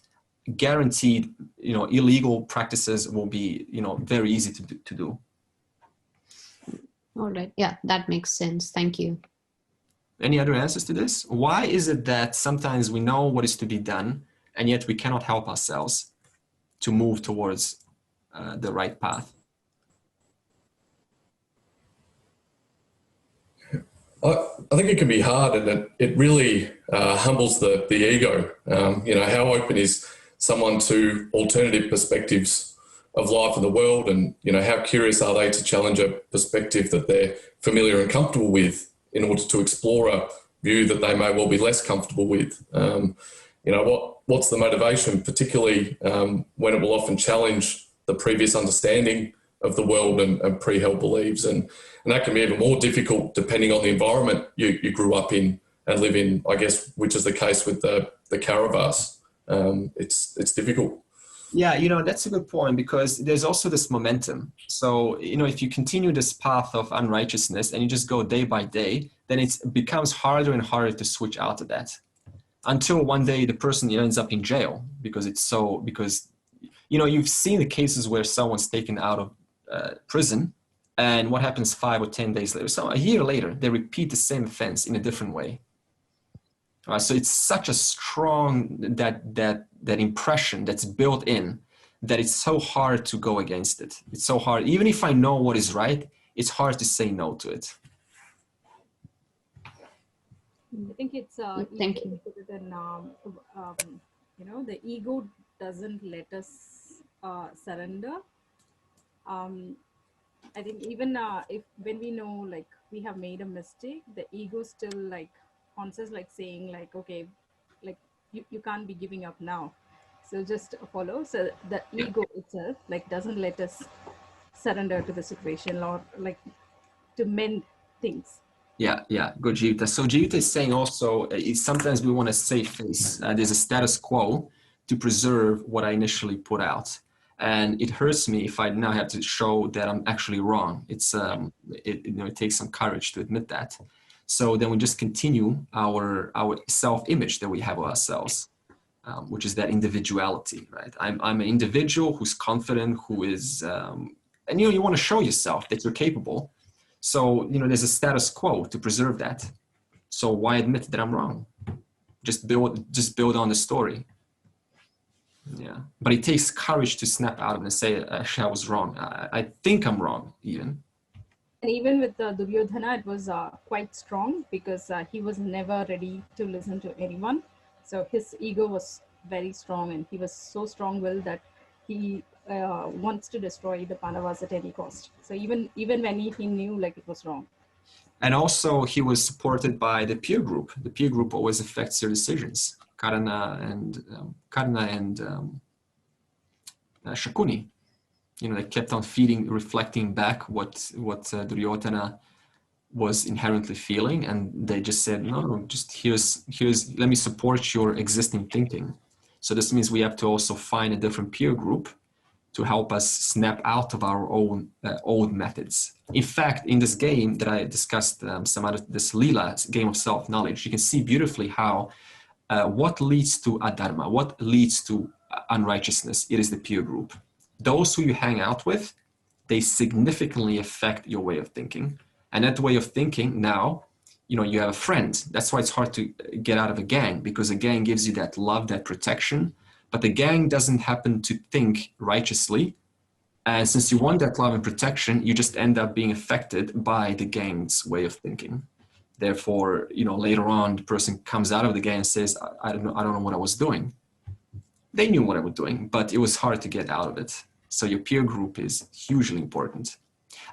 guaranteed, illegal practices will be, very easy to do. All right. Yeah, that makes sense. Thank you. Any other answers to this? Why is it that sometimes we know what is to be done, and yet we cannot help ourselves to move towards the right path? I think it can be hard, and it really humbles the ego. How open is someone to alternative perspectives of life and the world, and how curious are they to challenge a perspective that they're familiar and comfortable with in order to explore a view that they may well be less comfortable with. What's the motivation, particularly when it will often challenge the previous understanding of the world and pre-held beliefs, and that can be even more difficult depending on the environment you grew up in and live in, I guess, which is the case with the Kauravas. It's difficult. Yeah, that's a good point, because there's also this momentum. So, if you continue this path of unrighteousness and you just go day by day, then it becomes harder and harder to switch out of that, until one day the person ends up in jail because you've seen the cases where someone's taken out of prison, and what happens 5 or 10 days later? So a year later, they repeat the same offense in a different way. So it's such a strong that impression that's built in, that it's so hard to go against it. It's so hard. Even if I know what is right, it's hard to say no to it. I think it's Thank you. The ego doesn't let us surrender. I think even when we know, like, we have made a mistake, the ego still haunts us, saying okay, you can't be giving up now, so just follow. So the ego itself doesn't let us surrender to the situation or to mend things. Yeah, good, Jivita. So Jivita is saying also, sometimes we want to save face. There's a status quo to preserve what I initially put out. And it hurts me if I now have to show that I'm actually wrong. It takes some courage to admit that. So then we just continue our self-image that we have of ourselves, which is that individuality, right? I'm an individual who's confident, who is, and you want to show yourself that you're capable. So, there's a status quo to preserve that. So why admit that I'm wrong? Just build on the story. Yeah, but it takes courage to snap out of it and say, actually, I was wrong. I think I'm wrong, even. And even with Duryodhana, it was quite strong because he was never ready to listen to anyone. So his ego was very strong, and he was so strong-willed that he wants to destroy the Pandavas at any cost. So even when he knew like it was wrong. And also, he was supported by the peer group. The peer group always affects your decisions. Karna and Shakuni, they kept on reflecting back what Duryodhana was inherently feeling, and they just said, no, just here's let me support your existing thinking. So this means we have to also find a different peer group to help us snap out of our own old methods. In fact, in this game that I discussed, this Lila game of self-knowledge, you can see beautifully how what leads to adharma, what leads to unrighteousness, it is the peer group. Those who you hang out with, they significantly affect your way of thinking. And that way of thinking now, you have a friend. That's why it's hard to get out of a gang, because a gang gives you that love, that protection, but the gang doesn't happen to think righteously. And since you want that love and protection, you just end up being affected by the gang's way of thinking. Therefore, later on, the person comes out of the gang and says, I don't know what I was doing. They knew what I was doing, but it was hard to get out of it. So your peer group is hugely important.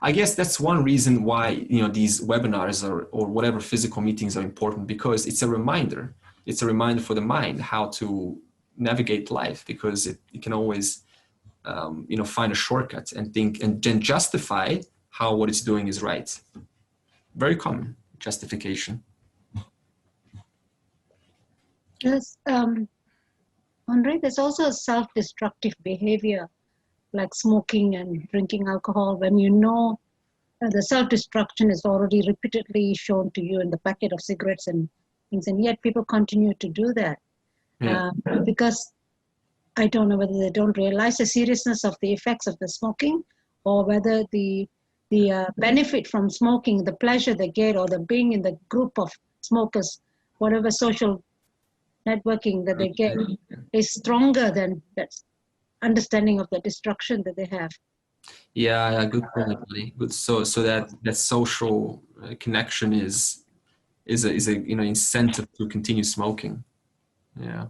I guess that's one reason why these webinars or whatever physical meetings are important, because it's a reminder. It's a reminder for the mind how to navigate life, because it can always find a shortcut and think and then justify how what it's doing is right. Very common justification. Yes, Andre, there's also a self-destructive behavior like smoking and drinking alcohol, when the self-destruction is already repeatedly shown to you in the packet of cigarettes and things, and yet people continue to do that. Yeah. Because I don't know whether they don't realize the seriousness of the effects of the smoking, or whether the benefit from smoking, the pleasure they get, or the being in the group of smokers, whatever social networking that they get, is stronger than that understanding of the destruction that they have. Yeah, good point, Lee. Good. So that social connection is a incentive to continue smoking. Yeah.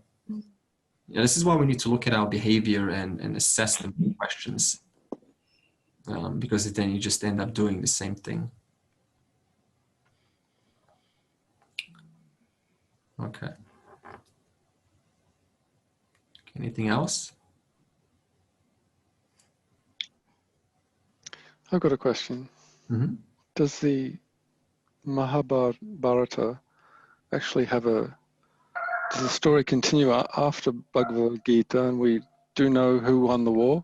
Yeah, this is why we need to look at our behavior and assess them with questions, because then you just end up doing the same thing. Okay. Anything else? I've got a question. Mm-hmm. Does the Mahabharata actually have does the story continue after Bhagavad Gita, and we do know who won the war?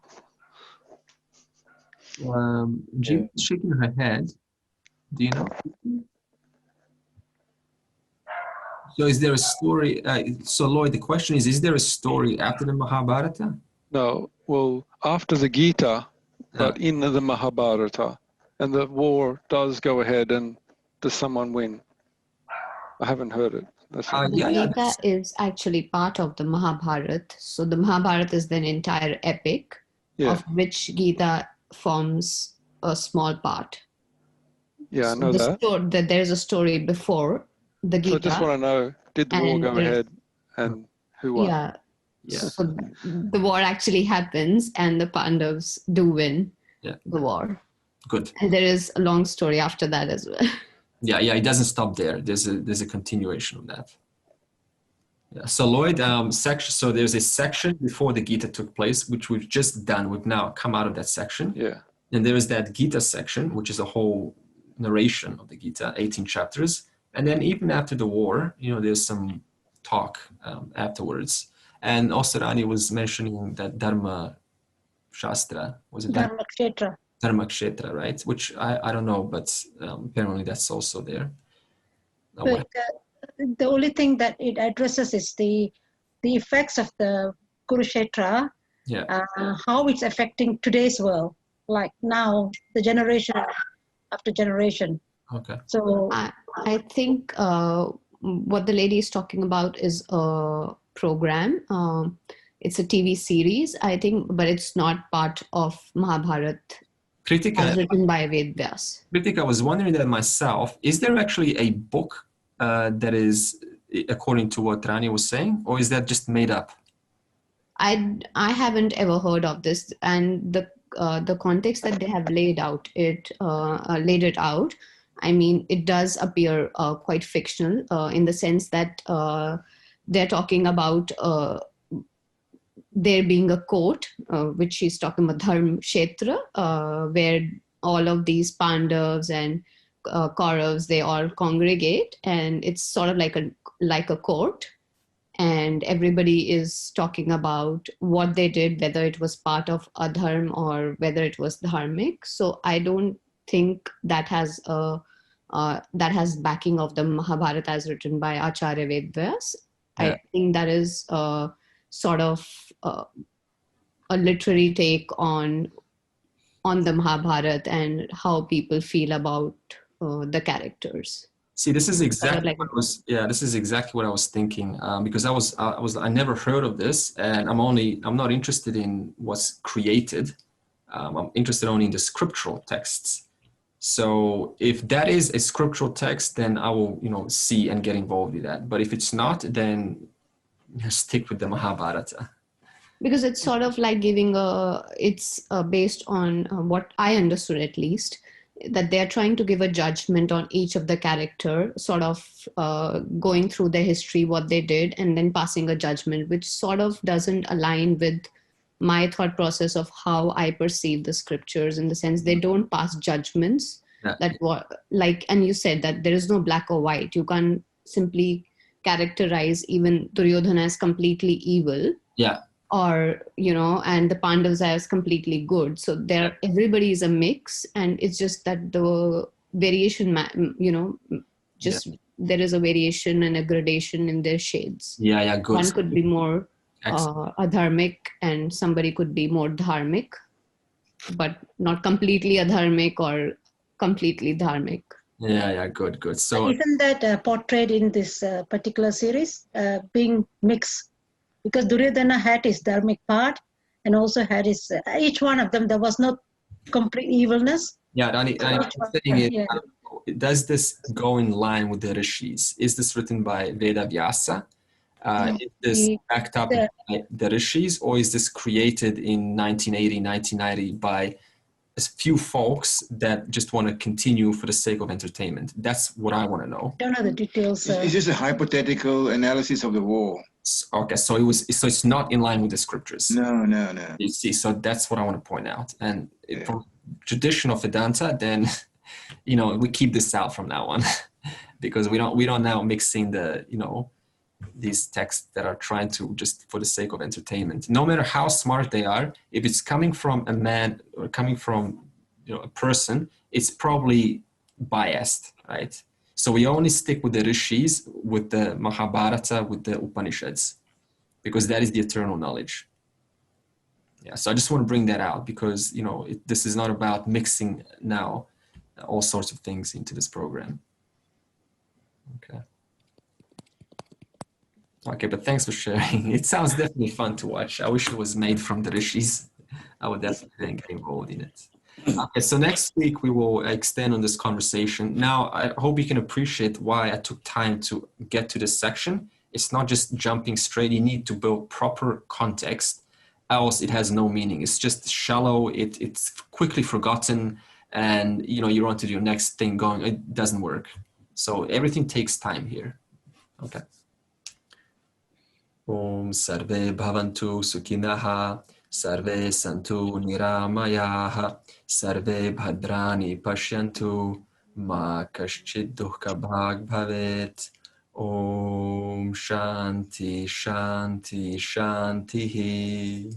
Jean is shaking her head. Do you know? So is there a story? So Lloyd, the question is there a story after the Mahabharata? No, well, after the Gita, but in the Mahabharata, and the war does go ahead, and does someone win? I haven't heard it. The Gita is actually part of the Mahabharata. So the Mahabharata is an entire epic, of which Gita forms a small part. Yeah, I know that. There's a story before the Gita. So I just want to know, did the war go ahead, and who won? Yeah. So the war actually happens, and the Pandavas do win the war. Good. And there is a long story after that as well. Yeah, it doesn't stop there. There's a continuation of that. Yeah. So Lloyd, section. So there's a section before the Gita took place, which we've just done. We've now come out of that section. Yeah. And there is that Gita section, which is a whole narration of the Gita, 18 chapters. And then even after the war, there's some talk afterwards. And also Rani was mentioning that Dharma Shastra. Was it Dharma Kshetra? Dharma Kshetra, right? Which I don't know, but apparently that's also there. But the only thing that it addresses is the effects of the Kurukshetra, how it's affecting today's world, like now, the generation after generation. Okay. So I think what the lady is talking about is a program. it's a TV series, I think, but it's not part of Mahabharata. As written by Ved Vyas. Kritika, I was wondering that myself. Is there actually a book that is according to what Rani was saying, or is that just made up? I haven't ever heard of this, and the context that they have laid it out. I mean, it does appear quite fictional in the sense that they're talking about there being a court, which she's talking about Dharm Kshetra, where all of these Pandavas and Kauravas, they all congregate, and it's sort of like a court, and everybody is talking about what they did, whether it was part of adharm or whether it was dharmic. So I don't think that has backing of the Mahabharata as written by Acharya Ved Vyas. Yeah. I think that is sort of a literary take on the Mahabharata and how people feel about the characters. See, this is exactly this is exactly what I was thinking, because I never heard of this, and I'm not interested in what's created. I'm interested only in the scriptural texts. So if that is a scriptural text, then I will, see and get involved in that. But if it's not, then stick with the Mahabharata. Because it's sort of like giving it's based on what I understood, at least, that they're trying to give a judgment on each of the character, sort of going through their history, what they did, and then passing a judgment, which sort of doesn't align with my thought process of how I perceive the scriptures, in the sense they don't pass judgments. Yeah. And you said that there is no black or white. You can't simply characterize even Duryodhana as completely evil. Yeah. Or, and the Pandavas as completely good. So everybody is a mix, and it's just that the variation, there is a variation and a gradation in their shades. Yeah, good. One could be more adharmic, and somebody could be more dharmic, but not completely adharmic or completely dharmic. Yeah, good. So isn't that portrayed in this particular series, being mixed? Because Duryodhana had his dharmic part, and also had his, each one of them, there was no complete evilness. Yeah, Rani, does this go in line with the Rishis? Is this written by Veda Vyasa? Is this backed up by the Rishis, or is this created in 1980, 1990 by a few folks that just want to continue for the sake of entertainment? That's what I want to know. I don't know the details. It's just a hypothetical analysis of the war. Okay, so it's not in line with the scriptures. No. You see, so that's what I want to point out. And from tradition of Vedanta, then we keep this out from now on, because we don't now mixing the these texts that are trying to just for the sake of entertainment. No matter how smart they are, if it's coming from a man or coming from a person, it's probably biased, right? So we only stick with the Rishis, with the Mahabharata, with the Upanishads, because that is the eternal knowledge. Yeah, so I just want to bring that out, because this is not about mixing now all sorts of things into this program. Okay, but thanks for sharing. It sounds definitely fun to watch. I wish it was made from the Rishis. I would definitely get involved in it. Okay, so next week we will extend on this conversation. Now, I hope you can appreciate why I took time to get to this section. It's not just jumping straight. You need to build proper context, else it has no meaning. It's just shallow. It's quickly forgotten, and you're on to your next thing going. It doesn't work. So everything takes time here. Okay. Om Sarve Bhavantu Sukhinaha, Sarve Santu Niramayaha, Sarve Bhadrani Pashyantu, Ma Kaschid Dukkha Bhag Bhavet. Om Shanti Shanti Shanti.